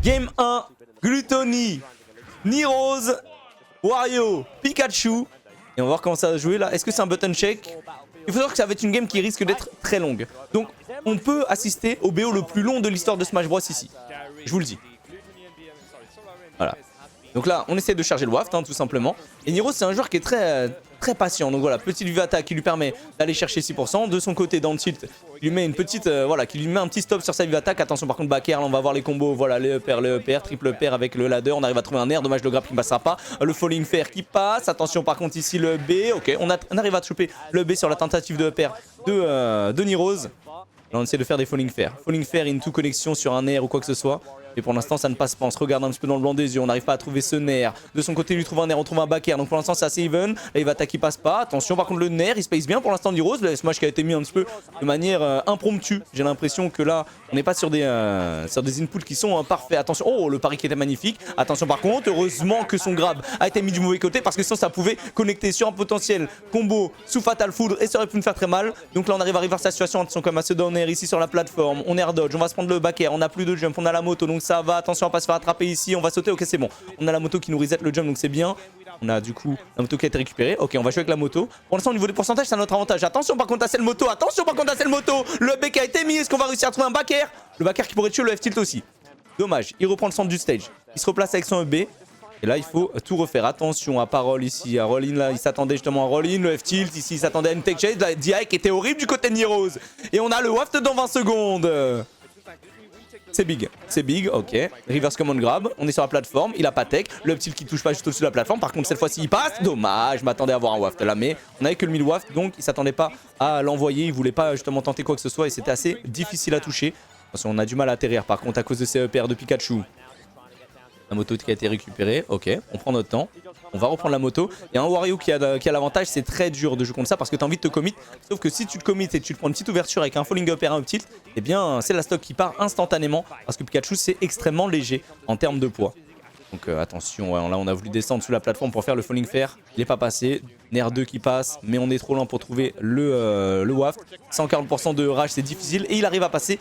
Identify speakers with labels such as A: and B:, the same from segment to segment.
A: Game 1, Gluttony, Neroz, Wario, Pikachu. Et on va voir comment ça va jouer là. Est-ce que c'est un button check? Il faut savoir que ça va être une game qui risque d'être très longue. Donc on peut assister au BO le plus long de l'histoire de Smash Bros ici. Je vous le dis. Voilà. Donc là, on essaie de charger le waft, hein, tout simplement. Et Niro, c'est un joueur qui est très patient. Donc voilà, petite vue attaque qui lui permet d'aller chercher 6%. De son côté, dans le tilt, il lui met une petite, voilà, qui lui met un petit stop sur sa vue attaque. Attention, par contre, back air, là, on va voir les combos. Voilà, le EPR, triple EPR avec le ladder. On arrive à trouver un air. Dommage, le grab qui ne passera pas. Le falling fair qui passe. Attention, par contre, ici, le B. Ok, on arrive à choper le B sur la tentative de EPR de Neroz. Là, on essaie de faire des falling fair. Falling fair into connexion sur un air ou quoi que ce soit. Et pour l'instant, ça ne passe pas. On se regarde un petit peu dans le blanc des yeux. On n'arrive pas à trouver ce nerf. De son côté, il lui trouve un nerf. On trouve un back air. Donc pour l'instant, c'est assez even. Là, il va attaquer, il passe pas. Attention, par contre, le nerf, il space bien pour l'instant du Rose. Le smash qui a été mis un petit peu de manière impromptue. J'ai l'impression que là, on n'est pas sur des inputs qui sont parfaits. Attention, oh, le pari qui était magnifique. Attention, par contre, heureusement que son grab a été mis du mauvais côté parce que sinon, ça pouvait connecter sur un potentiel combo sous Fatal Foudre et ça aurait pu nous faire très mal. Donc là, on arrive à reverser la situation. Attention, comme à ce down air ici sur la plateforme. On air dodge. On va se prendre le back air. On n'a plus de jump. On a la moto. Donc ça va. Attention, on va se faire attraper ici, on va sauter, ok c'est bon. On a la moto qui nous reset le jump donc c'est bien. On a du coup la moto qui a été récupérée, ok on va jouer avec la moto. Pour l'instant au niveau des pourcentages c'est à notre avantage. Attention par contre à cette moto, attention par contre à cette moto. Le B qui a été mis, est-ce qu'on va réussir à trouver un back air? Le back air qui pourrait tuer le F-tilt aussi. Dommage, il reprend le centre du stage. Il se replace avec son EB. Et là il faut tout refaire, attention à Parole ici, à Roll-in là, il s'attendait justement à Roll-in, le F-tilt ici, il s'attendait à une tech chase, la DI qui était horrible du côté de Neroz. Et on a le waft dans 20 secondes. C'est big, ok. Reverse command grab, on est sur la plateforme, il a pas tech, le petit qui touche pas juste au-dessus de la plateforme, par contre cette fois-ci il passe, dommage, je m'attendais à avoir un waft là, mais on avait que le 1000 waft, donc il s'attendait pas à l'envoyer, il voulait pas justement tenter quoi que ce soit et c'était assez difficile à toucher. Parce qu'on a du mal à atterrir par contre à cause de ces EPR de Pikachu. La moto qui a été récupérée, ok, on prend notre temps. On va reprendre la moto. Et un Wario qui a l'avantage, c'est très dur de jouer contre ça parce que tu as envie de te commit. Sauf que si tu te commit et tu te prends une petite ouverture avec un falling up et un up tilt, eh bien c'est la stock qui part instantanément parce que Pikachu c'est extrêmement léger en termes de poids. Donc attention, ouais, là on a voulu descendre sous la plateforme pour faire le falling fair. Il n'est pas passé. Ner 2 qui passe, mais on est trop lent pour trouver le waft. 140% de rage, c'est difficile. Et il arrive à passer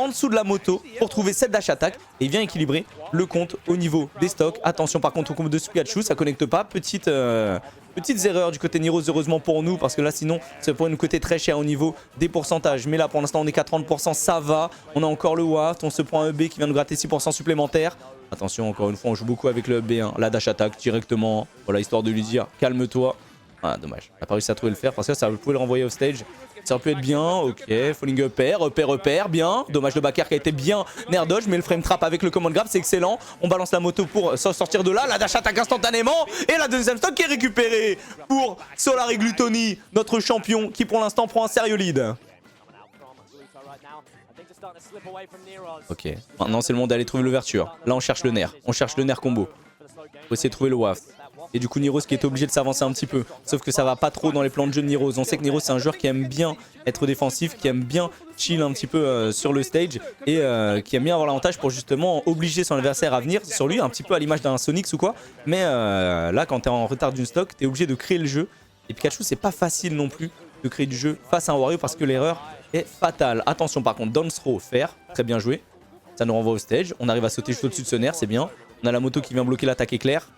A: en dessous de la moto pour trouver cette dash attack et il vient équilibrer le compte au niveau des stocks. Attention par contre au combo de Pikachu, ça connecte pas. Petites erreurs du côté Neroz heureusement pour nous parce que là sinon ça pourrait nous coûter très cher au niveau des pourcentages. Mais là pour l'instant on est qu'à 30%, ça va. On a encore le waft, on se prend un B qui vient de gratter 6% supplémentaires. Attention encore une fois on joue beaucoup avec le B1, la dash attack directement. Voilà histoire de lui dire calme-toi. Ah dommage, on n'a pas réussi à trouver le fer parce que ça pouvait le renvoyer au stage. Ça aurait pu être bien, ok, falling EPR, bien. Dommage le back air qui a été bien Nair dodge, mais le frame trap avec le command grab c'est excellent. On balance la moto pour sortir de là, la dash attack instantanément. Et la deuxième stock qui est récupérée pour Solar et Gluttony, notre champion qui pour l'instant prend un sérieux lead. Ok, maintenant c'est le moment d'aller trouver l'ouverture. Là on cherche le nerf combo. Faut essayer de trouver le waft. Et du coup Neroz qui est obligé de s'avancer un petit peu. Sauf que ça va pas trop dans les plans de jeu de Neroz. On sait que Neroz c'est un joueur qui aime bien être défensif, qui aime bien chill un petit peu sur le stage. Et qui aime bien avoir l'avantage pour justement obliger son adversaire à venir sur lui. Un petit peu à l'image d'un Sonic ou quoi. Mais là quand t'es en retard d'une stock, t'es obligé de créer le jeu. Et Pikachu c'est pas facile non plus de créer du jeu face à un Wario parce que l'erreur est fatale. Attention par contre, down throw, faire. Très bien joué. Ça nous renvoie au stage. On arrive à sauter juste au-dessus de ce nerf, c'est bien. On a la moto qui vient bloquer l'attaque éclair.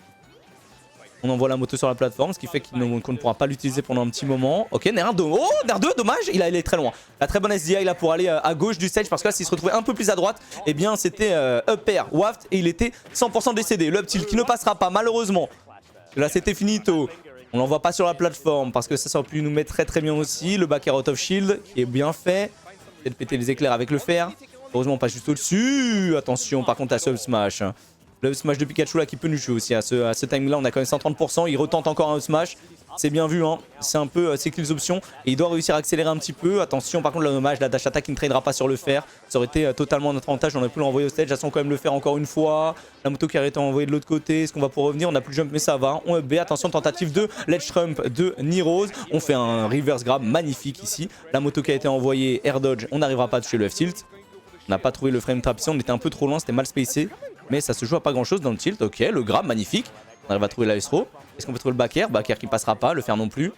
A: On envoie la moto sur la plateforme, ce qui fait qu'on ne pourra pas l'utiliser pendant un petit moment. Ok, Ner 2, oh, Ner 2, dommage, il est très loin. La très bonne SDI là pour aller à gauche du stage, parce que là s'il se retrouvait un peu plus à droite, eh bien c'était up air, waft, et il était 100% décédé. Le up tilt qui ne passera pas malheureusement. Là c'était finito. On l'envoie pas sur la plateforme, parce que ça aurait pu nous mettre très bien aussi. Le back air out of shield, qui est bien fait. Peut-être péter les éclairs avec le fer. Heureusement pas juste au-dessus. Attention par contre à ce up smash. Le smash de Pikachu là qui peut nous tuer aussi à ce timing là, on a quand même 130%, il retente encore un smash, c'est bien vu hein, c'est un peu ses kills options et il doit réussir à accélérer un petit peu. Attention par contre le dommage, la dash attack qui ne traînera pas sur le fer, ça aurait été totalement notre avantage, on aurait pu l'envoyer au stage, j'attends quand même le faire encore une fois. La moto qui a été envoyée de l'autre côté, est-ce qu'on va pouvoir revenir? On n'a plus de jump mais ça va, on B, attention tentative de ledge trump de Neroz, on fait un reverse grab magnifique ici. La moto qui a été envoyée air dodge, on n'arrivera pas à toucher le F-tilt, on n'a pas trouvé le frame trap ici, on était un peu trop loin, c'était mal spacé. Mais ça se joue à pas grand chose dans le tilt, ok, le grab magnifique. On arrive à trouver la S-throw. Est-ce qu'on peut trouver le back air? Back air qui passera pas, le faire non plus.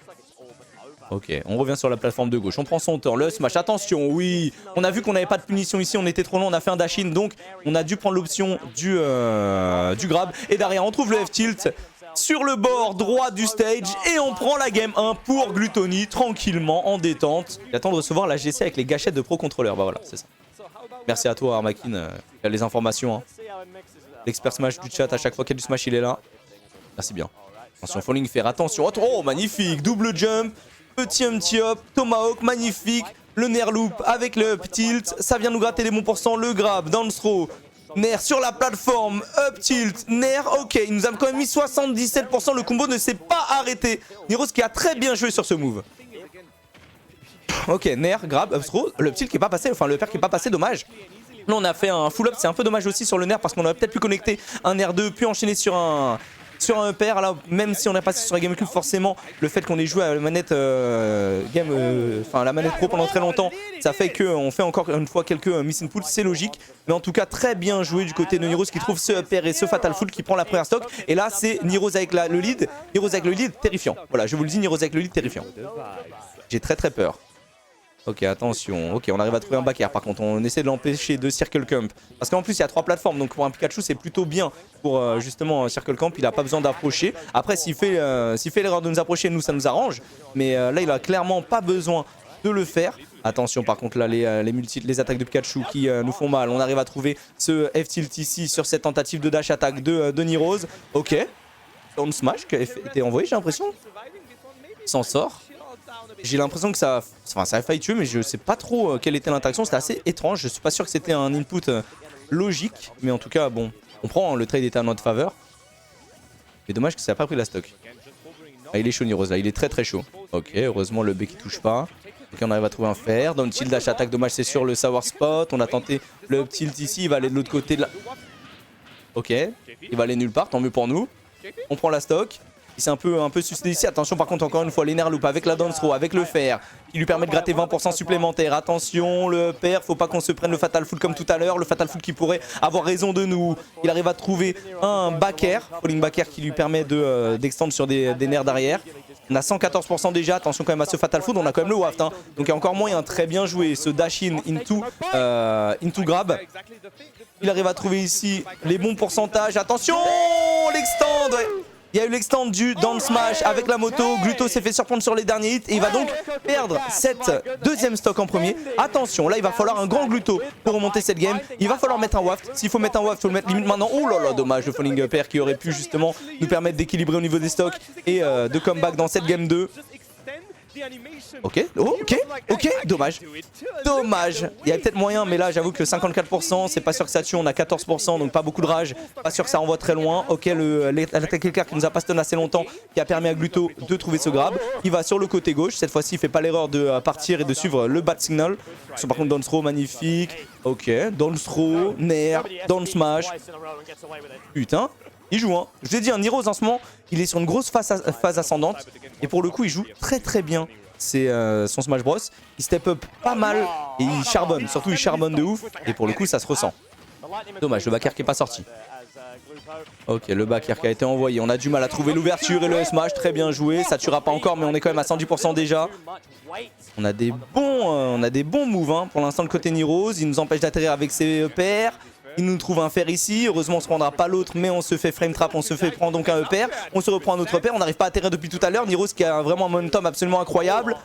A: Ok, on revient sur la plateforme de gauche, on prend son tour, le smash, attention, oui. On a vu qu'on n'avait pas de punition ici, on était trop long, on a fait un dash-in, donc on a dû prendre l'option du grab. Et derrière, on trouve le F-tilt sur le bord droit du stage et on prend la game 1 pour Gluttony, tranquillement, en détente. Il attend de recevoir la GC avec les gâchettes de Pro Controller, bah voilà, c'est ça. Merci à toi Armakin, il y a les informations. Hein. L'expert smash du chat, à chaque fois qu'il y a du smash, il est là. Merci bien. Attention, falling fair, attention. Oh, magnifique. Double jump, petit hop, tomahawk, magnifique. Le nair loop avec le up tilt. Ça vient nous gratter des bons pourcents. Le grab, down throw. Nair sur la plateforme, up tilt, Nair, ok, il nous a quand même mis 77%, le combo ne s'est pas arrêté. Niroz qui a très bien joué sur ce move. Ok, Nair, grab, up throw, le up tilt qui est pas passé, enfin le pair qui est pas passé, dommage. Là on a fait un full up, c'est un peu dommage aussi sur le Nair parce qu'on aurait peut-être pu connecter un Nair 2 puis enchaîner sur un pair. Là même si on est passé sur la GameCube, forcément le fait qu'on ait joué à la manette la manette pro pendant très longtemps, ça fait qu'on fait encore une fois quelques miss inputs, c'est logique. Mais en tout cas très bien joué du côté de Niroz qui trouve ce pair et ce fatal full qui prend la première stock. Et là c'est Niroz avec le lead, Niroz avec le lead terrifiant. Voilà, je vous le dis, Niroz avec le lead terrifiant. J'ai très peur. Ok, attention. Ok, on arrive à trouver un back air. Par contre, on essaie de l'empêcher de circle camp. Parce qu'en plus, il y a 3 plateformes. Donc pour un Pikachu, c'est plutôt bien pour justement circle camp. Il n'a pas besoin d'approcher. Après, s'il fait l'erreur de nous approcher, nous, ça nous arrange. Mais là, il a clairement pas besoin de le faire. Attention, par contre, là, les attaques de Pikachu qui nous font mal. On arrive à trouver ce F-tilt ici sur cette tentative de dash attack de Niroz. Ok. On smash qui a été envoyé, j'ai l'impression. S'en sort. J'ai l'impression que ça a failli tuer, mais je sais pas trop quelle était l'interaction. C'était assez étrange. Je suis pas sûr que c'était un input logique. Mais en tout cas, bon, on prend le trade était à notre faveur. Mais dommage que ça a pas pris la stock. Ah, il est chaud Niroz là, il est très chaud. Ok, heureusement le B qui touche pas. Ok, on arrive à trouver un fer. Down tilt dash attack, dommage c'est sur le savoir spot. On a tenté le up tilt ici, il va aller de l'autre côté de la... Ok, il va aller nulle part, tant mieux pour nous. On prend la stock. Il s'est un peu suicidé ici. Attention par contre encore une fois les nair loop avec la down throw, avec le fer qui lui permet de gratter 20% supplémentaire. Attention le pair, faut pas qu'on se prenne le fatal full comme tout à l'heure. Le fatal full qui pourrait avoir raison de nous. Il arrive à trouver un back air, falling back air qui lui permet d'extendre sur des nerfs d'arrière. On a 114% déjà, attention quand même à ce fatal full, on a quand même le waft hein. Donc il y a encore moyen, très bien joué ce dash in into grab. Il arrive à trouver ici les bons pourcentages. Attention l'extend ouais. Il y a eu l'extend du down smash avec la moto. Gluto s'est fait surprendre sur les derniers hits et il va donc perdre cette deuxième stock en premier. Attention, là il va falloir un grand Gluto pour remonter cette game. Il va falloir mettre un waft. S'il faut mettre un waft, il faut le mettre limite maintenant. Oh là là, dommage, le falling pair qui aurait pu justement nous permettre d'équilibrer au niveau des stocks et de comeback dans cette game 2. Ok, oh, ok, dommage. Dommage. Il y a peut-être moyen, mais là j'avoue que 54%, c'est pas sûr que ça tue. On a 14%, donc pas beaucoup de rage. Pas sûr que ça envoie très loin. Ok, l'attaque éclair qui nous a pas stun assez longtemps, qui a permis à Gluto de trouver ce grab. Il va sur le côté gauche. Cette fois-ci, il fait pas l'erreur de partir et de suivre le bat signal. Par contre, down throw, magnifique. Ok, down throw, nair, down smash. Putain. Il joue hein. Je vous ai dit, un Niroz en ce moment, il est sur une grosse phase ascendante. Et pour le coup, il joue très bien. C'est son Smash Bros. Il step up pas mal et il charbonne. Surtout, il charbonne de ouf. Et pour le coup, ça se ressent. Dommage, le back air qui est pas sorti. Ok, le back air qui a été envoyé. On a du mal à trouver l'ouverture et le smash. Très bien joué. Ça tuera pas encore, mais on est quand même à 110% déjà. On a des bons moves hein. Pour l'instant, le côté Niroz. Il nous empêche d'atterrir avec ses pairs. Il nous trouve un fer ici, heureusement on se prendra pas l'autre, mais on se fait frame trap, on se fait prendre donc un EPR, on se reprend un autre EPR, on n'arrive pas à atterrir depuis tout à l'heure. Niroz qui a vraiment un momentum absolument incroyable.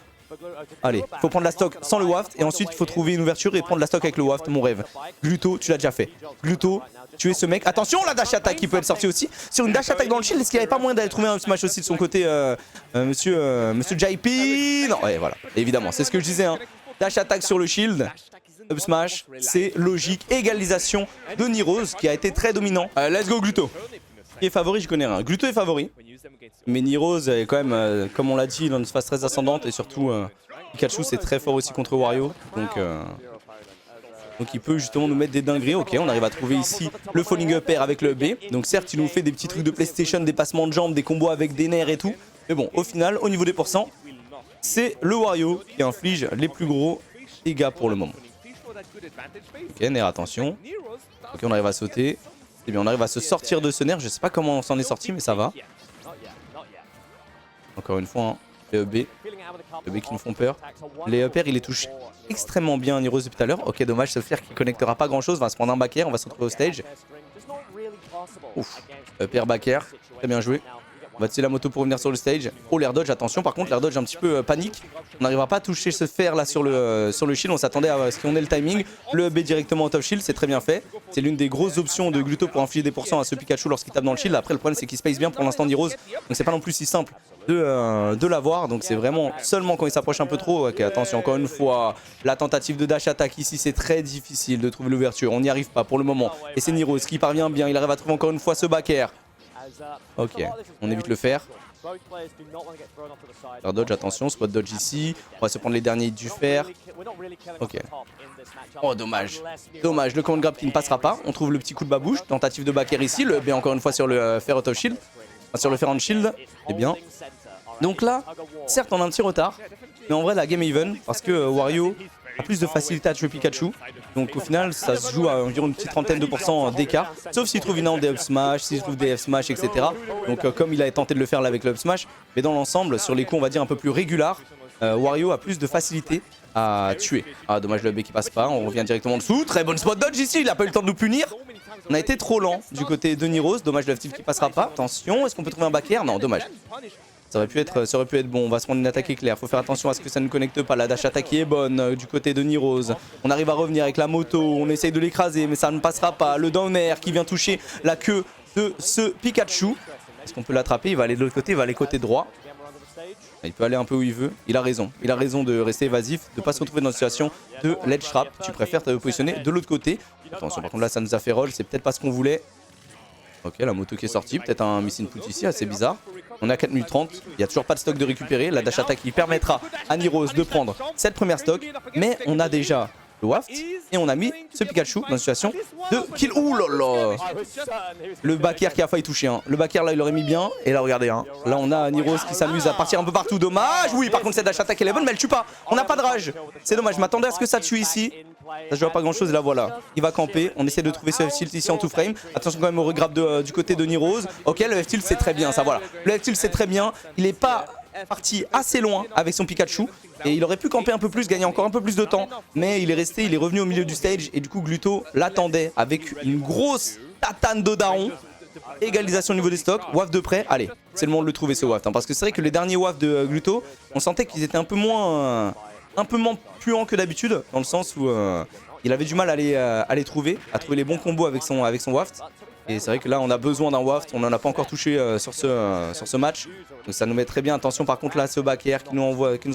A: Allez, faut prendre la stock sans le waft et ensuite il faut trouver une ouverture et prendre la stock avec le waft, mon rêve. Gluto, tu l'as déjà fait. Gluto, tu es ce mec. Attention, la dash attack qui peut être sortie aussi. Sur une dash attack dans le shield, est-ce qu'il n'y avait pas moyen d'aller trouver un smash aussi de son côté, monsieur JP? Non, ouais, voilà, évidemment, c'est ce que je disais. Hein. Dash attack sur le shield. Up smash, c'est logique. Égalisation de Niroz qui a été très dominant. Let's go Gluto. Qui est favori, je connais rien. Gluto est favori. Mais Niroz est quand même, comme on l'a dit, dans une phase très ascendante. Et surtout, Pikachu c'est très fort aussi contre Wario. Donc il peut justement nous mettre des dingueries. Ok, on arrive à trouver ici le falling up air avec le B. Donc certes, il nous fait des petits trucs de PlayStation, des passements de jambes, des combos avec des nerfs et tout. Mais bon, au final, au niveau des pourcents, c'est le Wario qui inflige les plus gros dégâts pour le moment. Ok, nerf, attention. Ok, on arrive à sauter. C'est bien, on arrive à se sortir de ce nerf. Je sais pas comment on s'en est sorti, mais ça va. Encore une fois, hein. Les EB. Les EB qui nous font peur. Les EPR, il les touche extrêmement bien Niros depuis tout à l'heure. Ok, dommage, ce faire qu'il connectera pas grand chose. On va se prendre un back air, on va se retrouver au stage. Ouf, EPR back air, très bien joué. On va tirer la moto pour revenir sur le stage. Oh, l'air dodge, attention, par contre, l'air dodge un petit peu panique. On n'arrivera pas à toucher ce fer là sur le shield. On s'attendait à ce qu'on ait le timing. Le B directement au top shield, c'est très bien fait. C'est l'une des grosses options de Gluto pour infliger des pourcents à ce Pikachu lorsqu'il tape dans le shield. Après, le problème, c'est qu'il space bien pour l'instant Niros. Donc, c'est pas non plus si simple de l'avoir. Donc, c'est vraiment seulement quand il s'approche un peu trop. Ok, attention, encore une fois, la tentative de dash attack ici, c'est très difficile de trouver l'ouverture. On n'y arrive pas pour le moment. Et c'est Niros qui parvient bien. Il arrive à trouver encore une fois ce back air. Ok, on évite le fer. Faire dodge, attention, spot dodge ici. On va se prendre les derniers du fer. Ok. Oh, dommage. Dommage, le command grab qui ne passera pas. On trouve le petit coup de babouche. Tentative de back air ici. Le B encore une fois sur le fer out of shield. Enfin, sur le fer on shield. C'est bien. Donc là, certes, on a un petit retard. Mais en vrai, la game est even. Parce que Wario a plus de facilité à tuer Pikachu. Donc au final, ça se joue à environ une petite trentaine de pourcents d'écart. Sauf s'il trouve une des up smash, s'il trouve des F smash, etc. Donc comme il a tenté de le faire là avec le up smash. Mais dans l'ensemble, sur les coups, on va dire un peu plus régulars, Wario a plus de facilité à tuer. Ah, dommage le B qui passe pas. On revient directement en dessous. Très bonne spot dodge ici. Il a pas eu le temps de nous punir. On a été trop lent du côté de Niros. Dommage le F-tilt qui passera pas. Attention, est-ce qu'on peut trouver un back air? Non, dommage. Ça aurait pu être bon. On va se prendre une attaque éclair. Faut faire attention à ce que ça ne connecte pas. La dash attaque qui est bonne du côté de Niros. On arrive à revenir avec la moto. On essaye de l'écraser, mais ça ne passera pas. Le down air qui vient toucher la queue de ce Pikachu. Est-ce qu'on peut l'attraper? Il va aller de l'autre côté. Il va aller côté droit. Il peut aller un peu où il veut. Il a raison. Il a raison de rester évasif, de ne pas se retrouver dans une situation de ledge trap. Tu préfères te positionner de l'autre côté. Attention, par contre là, ça nous a fait roll. C'est peut-être pas ce qu'on voulait. Ok, la moto qui est sortie. Peut-être un miss input ici, assez bizarre. On a 4 minutes 30. Il n'y a toujours pas de stock de récupérer. La dash attack qui permettra à Niros de prendre cette première stock. Mais on a déjà le waft. Et on a mis ce Pikachu dans une situation de kill. Ouh là là. Le back air qui a failli toucher. Hein. Le back air là, il aurait mis bien. Et là, regardez. Hein. Là, on a Niros qui s'amuse à partir un peu partout. Dommage. Oui, par contre, cette dash attack elle est bonne, mais elle tue pas. On n'a pas de rage. C'est dommage. Je m'attendais à ce que ça tue ici. Ça ne joue pas grand chose. Et là, voilà. Il va camper. On essaie de trouver ce F-tilt ici en 2 frame. Attention quand même au regrab du côté de Niros. Ok, le F-tilt c'est très bien. Ça, voilà. Le F-tilt c'est très bien. Il est pas parti assez loin avec son Pikachu. Et il aurait pu camper un peu plus, gagner encore un peu plus de temps. Mais il est resté, il est revenu au milieu du stage. Et du coup, Gluto l'attendait avec une grosse tatane de daron. Égalisation au niveau des stocks. Waft de près. Allez, c'est le moment de le trouver ce waft. Hein, parce que c'est vrai que les derniers wafts de Gluto, on sentait qu'ils étaient un peu moins puants que d'habitude. Dans le sens où il avait du mal à les trouver. À trouver les bons combos avec son waft. Et c'est vrai que là on a besoin d'un waft, on n'en a pas encore touché sur ce match. Donc ça nous met très bien. Attention par contre là ce back air qui nous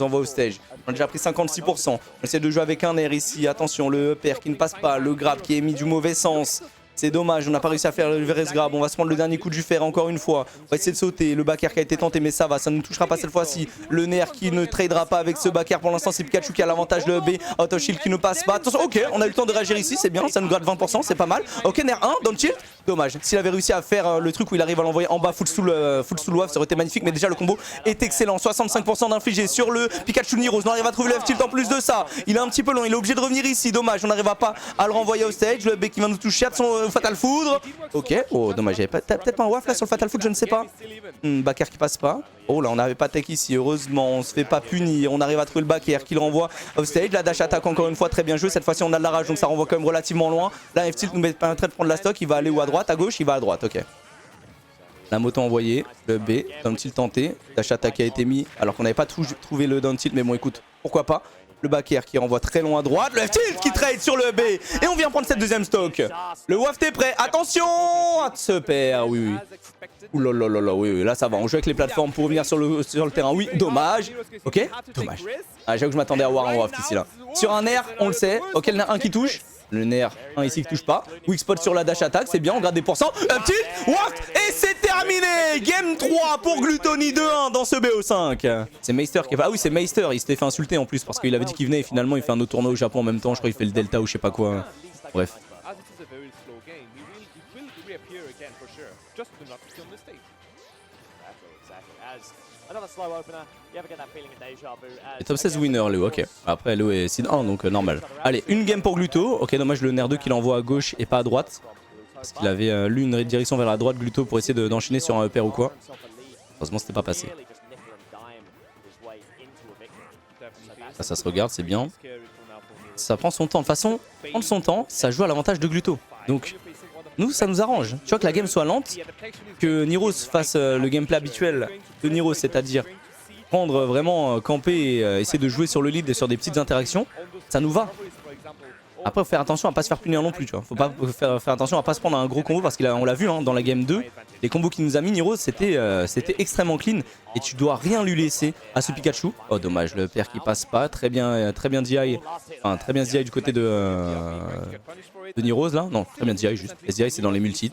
A: envoie au stage. On a déjà pris 56%. On essaie de jouer avec un air ici. Attention le EPR qui ne passe pas, le grab qui est mis du mauvais sens. C'est dommage, on n'a pas réussi à faire le VRS grab. On va se prendre le dernier coup du fer encore une fois. On va essayer de sauter. Le back air qui a été tenté, mais ça va, ça ne nous touchera pas cette fois-ci. Le nerf qui ne tradera pas avec ce back air. Pour l'instant, c'est Pikachu qui a l'avantage. Le B, auto shield qui ne passe pas. Attention, ok, on a eu le temps de réagir ici, c'est bien. Ça nous gratte 20%, c'est pas mal. Ok, nerf 1, down shield. Dommage. S'il avait réussi à faire le truc où il arrive à l'envoyer en bas full sous le waft, ça aurait été magnifique. Mais déjà, le combo est excellent. 65% d'infligé sur le Pikachu Niros. On arrive à trouver le F-tilt en plus de ça. Il est un petit peu long, il est obligé de revenir ici. Dommage, on n'arrive pas à le renvoyer au stage. Le B qui va nous toucher à son Fatal Foudre. Ok, oh dommage, il y avait peut-être pas un waft là sur le Fatal Foot, je ne sais pas. Back air qui passe pas. Oh là, on n'avait pas tech ici, heureusement, on se fait pas punir. On arrive à trouver le back air qui le renvoie off stage. La dash attack encore une fois très bien joué. Cette fois-ci on a de la rage donc ça renvoie quand même relativement loin. Là F-tilt nous permettrait de prendre la stock. Il va aller où à droite, à gauche, il va à droite, ok. La moto envoyée, le B, down tilt tenté. Dash attack a été mis alors qu'on n'avait pas trouvé le down tilt, mais bon écoute, pourquoi pas. Le back air qui renvoie très loin à droite. Le F-tilt qui trade sur le B. Et on vient prendre cette deuxième stock. Le waft est prêt. Attention à ce père. Oui, oui. Ouh là là là là. Oui, oui. Là, ça va. On joue avec les plateformes pour revenir sur le terrain. Oui, dommage. Ok, dommage. Ah, j'avoue que je m'attendais à voir un waft ici, là. Sur un nerf, on le sait. Ok, il y en a un qui touche. Le nerf 1 ici qui touche pas. Weak spot sur la dash attack, c'est bien, on garde des pourcents. Un petit waft et c'est terminé. Game 3 pour Gluttony 2-1 dans ce BO5. C'est Meister qui est... Ah oui, c'est Meister, il s'était fait insulter en plus parce qu'il avait dit qu'il venait et finalement il fait un autre tournoi au Japon en même temps. Je crois qu'il fait le Delta ou je sais pas quoi. Bref. Et top 16 winner Léo, ok. Après Léo est seed 1 donc normal. Allez, une game pour Gluto. Ok, dommage le nerf 2 qu'il envoie à gauche et pas à droite. Parce qu'il avait lu une direction vers la droite Gluto pour essayer d'enchaîner sur un EPR ou quoi. Heureusement c'était pas passé. Ça se regarde, c'est bien. Ça prend son temps. De toute façon, prendre son temps, ça joue à l'avantage de Gluto. Donc, nous, ça nous arrange. Tu vois que la game soit lente, que Niros fasse le gameplay habituel de Niros, c'est-à-dire prendre vraiment camper et essayer de jouer sur le lead et sur des petites interactions, ça nous va. Après, faut faire attention à pas se faire punir non plus, tu vois. Faut pas faire attention à pas se prendre un gros combo parce qu'on l'a vu hein, dans la game 2, les combos qu'il nous a mis Niros, c'était extrêmement clean et tu dois rien lui laisser à ce Pikachu. Oh dommage, le père qui passe pas, très bien DI, enfin très bien DI du côté de Niros là, non très bien DI juste, DI c'est dans les multits.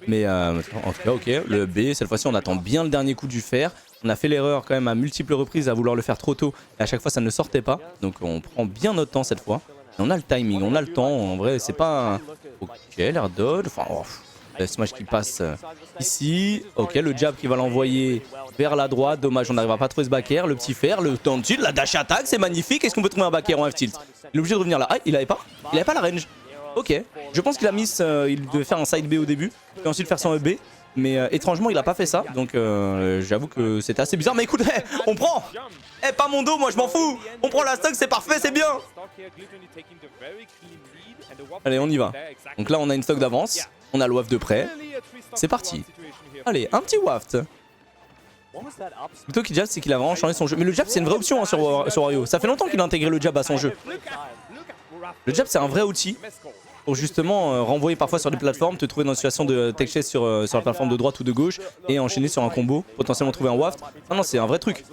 A: Mais en tout cas ok, le B, cette fois-ci on attend bien le dernier coup du fer. On a fait l'erreur quand même à multiples reprises à vouloir le faire trop tôt et à chaque fois ça ne sortait pas, donc on prend bien notre temps cette fois. On a le timing, on a le temps, en vrai c'est pas... Ok, l'air dodge, enfin... Oh, le smash qui passe ici. Ok, le jab qui va l'envoyer vers la droite. Dommage, on n'arrivera pas à trouver ce back air. Le petit fer, le down tilt, la dash attack, c'est magnifique. Est-ce qu'on peut trouver un back air en F-tilt? Il est obligé de revenir là. Ah, il avait pas la range. Ok, je pense qu'il a mis... il devait faire un side B au début, puis ensuite faire son EB. Mais étrangement, il a pas fait ça. Donc j'avoue que c'était assez bizarre. Mais écoute, hey, on prend. Eh, pas mon dos, moi je m'en fous. On prend la stock, c'est parfait, c'est bien. Allez, on y va. Donc là, on a une stock d'avance. On a le waft de près. C'est parti. Allez, un petit waft. Plutôt qu'il jab, c'est qu'il a vraiment changé son jeu. Mais le jab, c'est une vraie option hein, sur Wario. Ça fait longtemps qu'il a intégré le jab à son jeu. Le jab, c'est un vrai outil pour justement renvoyer parfois sur des plateformes, te trouver dans une situation de tech chase sur la plateforme de droite ou de gauche et enchaîner sur un combo, potentiellement trouver un waft. Non, non, c'est un vrai truc.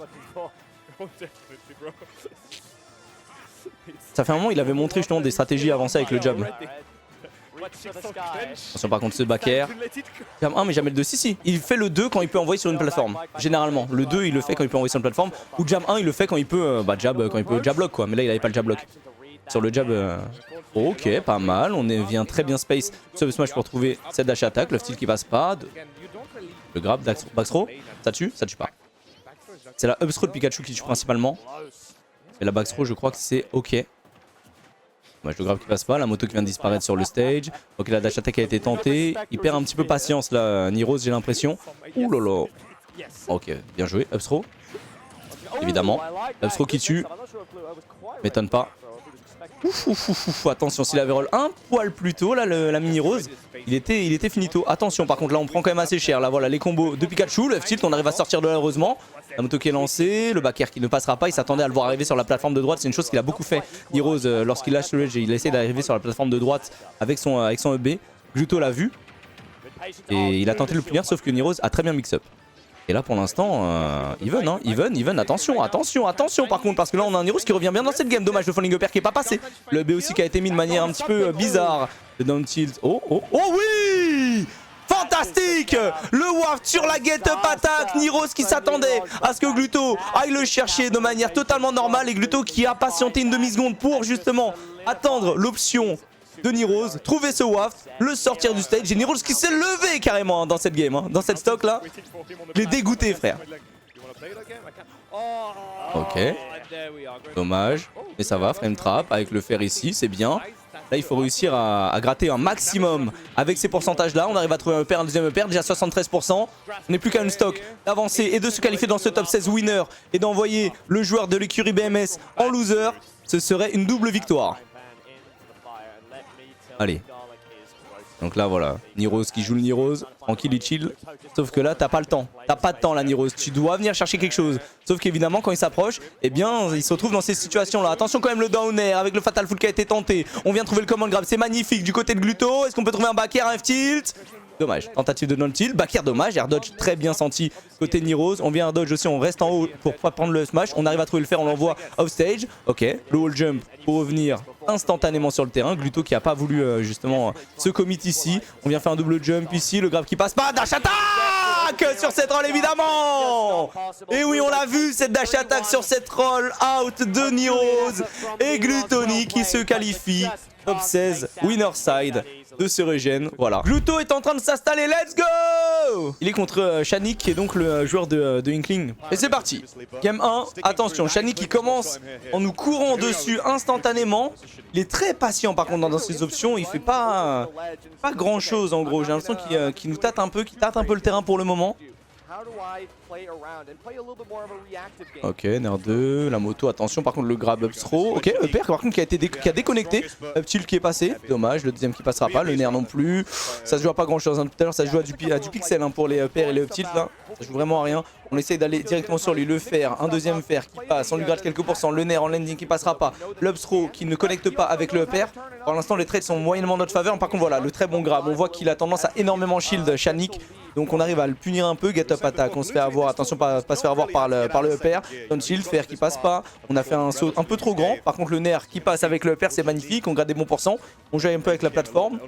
A: Ça fait un moment, il avait montré justement des stratégies avancées avec le jab. Attention par contre ce back air. Jam 1 mais jamais le 2. Si, il fait le 2 quand il peut envoyer sur une plateforme. Généralement, le 2 il le fait quand il peut envoyer sur une plateforme. Ou jam 1 il le fait quand il peut jab block quoi. Mais là il avait pas le jab block. Sur le jab, ok, pas mal. On vient très bien space sub smash pour trouver cette dash attack. Le style qui passe pas. Le grab, back throw. Ça tue pas. C'est la up throw de Pikachu qui tue principalement. Et la back throw, je crois que c'est ok. Le grab qui passe pas, la moto qui vient de disparaître sur le stage. Ok, la dash attack a été tentée. Il perd un petit peu patience là, Niros, j'ai l'impression. Ouh lolo. Ok, bien joué. Up throw. Évidemment. Up throw qui tue. M'étonne pas. Ouf, attention, s'il avait roll un poil plus tôt, là, la mini rose, il était finito. Attention, par contre, là, on prend quand même assez cher. Là, voilà, les combos de Pikachu, le F-tilt, on arrive à sortir de là, heureusement. La moto qui est lancée, le back air qui ne passera pas. Il s'attendait à le voir arriver sur la plateforme de droite. C'est une chose qu'il a beaucoup fait, Nirose, lorsqu'il lâche le ledge. Il essaie d'arriver sur la plateforme de droite avec son EB. Gluto l'a vu. Et il a tenté de le punir, sauf que Nirose a très bien mix-up. Et là pour l'instant, even, attention par contre, parce que là on a un Niros qui revient bien dans cette game. Dommage, le falling upper qui est pas passé. Le B aussi qui a été mis de manière un petit peu bizarre. Le down tilt, oh oui, fantastique. Le waft sur la get up attack. Niros qui s'attendait à ce que Gluto aille le chercher de manière totalement normale. Et Gluto qui a patienté une demi-seconde pour justement attendre l'option de Niros, trouver ce waft, le sortir du stage. Et Niros qui s'est levé carrément hein, dans cette game, hein, dans cette stock là. Il est dégoûté frère. Ok. Dommage. Mais ça va, frame trap avec le fer ici, c'est bien. Là il faut réussir à gratter un maximum avec ces pourcentages là. On arrive à trouver un upper, un deuxième upper, déjà 73%. On n'est plus qu'à une stock d'avancer et de se qualifier dans ce top 16 winner. Et d'envoyer le joueur de l'écurie BMS en loser. Ce serait une double victoire. Allez. Donc là voilà, Niros qui joue le Niros, tranquille et chill. Sauf que là t'as pas le temps, t'as pas de temps là Niros, tu dois venir chercher quelque chose. Sauf qu'évidemment quand il s'approche, eh bien il se retrouve dans ces situations là. Attention quand même le down air avec le fatal full qui a été tenté. On vient trouver le command grab, c'est magnifique du côté de Gluto. Est-ce qu'on peut trouver un back air, un F-tilt? Dommage, tentative de down tilt, back air dommage, air dodge très bien senti côté de Niros. On vient un dodge aussi, on reste en haut pour pas prendre le smash. On arrive à trouver le fer, on l'envoie off stage. Ok, le wall jump pour revenir instantanément sur le terrain. Gluto qui a pas voulu justement se commit ici. On vient faire un double jump ici, le grab qui passe pas, dash attack sur cette roll évidemment. Et oui on l'a vu cette dash attack sur cette roll out de Niros. Et Glutoni qui se qualifie top 16 winner side de ce regen. Voilà. Gluto est en train de s'installer, let's go. Il est contre Shanique qui est donc le joueur de Inkling. Et c'est parti. Game 1, attention, Shanique qui commence en nous courant dessus instantanément. Il est très patient par contre dans ses options. Il fait pas grand chose en gros. J'ai l'impression qu'il nous tâte un peu, qu'il tâte un peu le terrain pour le moment. Ok, Nair 2, la moto, attention, par contre le grab up throw. Ok, Upper par contre qui a déconnecté. Up tilt qui est passé, dommage, le deuxième qui passera pas, le Nair non plus. Ça se joue à pas grand chose, hein. Tout à l'heure ça se joue à du pixel hein, pour les Upper et les up tilt là. Ça joue vraiment à rien. On essaye d'aller directement sur lui, le fer, un deuxième fer qui passe, on lui gratte quelques pourcents, le Nair en landing qui passera pas, l'up throw qui ne connecte pas avec le Upper. Pour l'instant les trades sont moyennement en notre faveur, par contre voilà, le très bon grab, on voit qu'il a tendance à énormément shield Shanik. Donc on arrive à le punir un peu, get up attack, on se fait avoir, attention pas se faire avoir par le Upper, down shield, fer qui passe pas, on a fait un saut un peu trop grand, par contre le Nair qui passe avec le Upper c'est magnifique, on gratte des bons pourcents, on joue un peu avec la plateforme,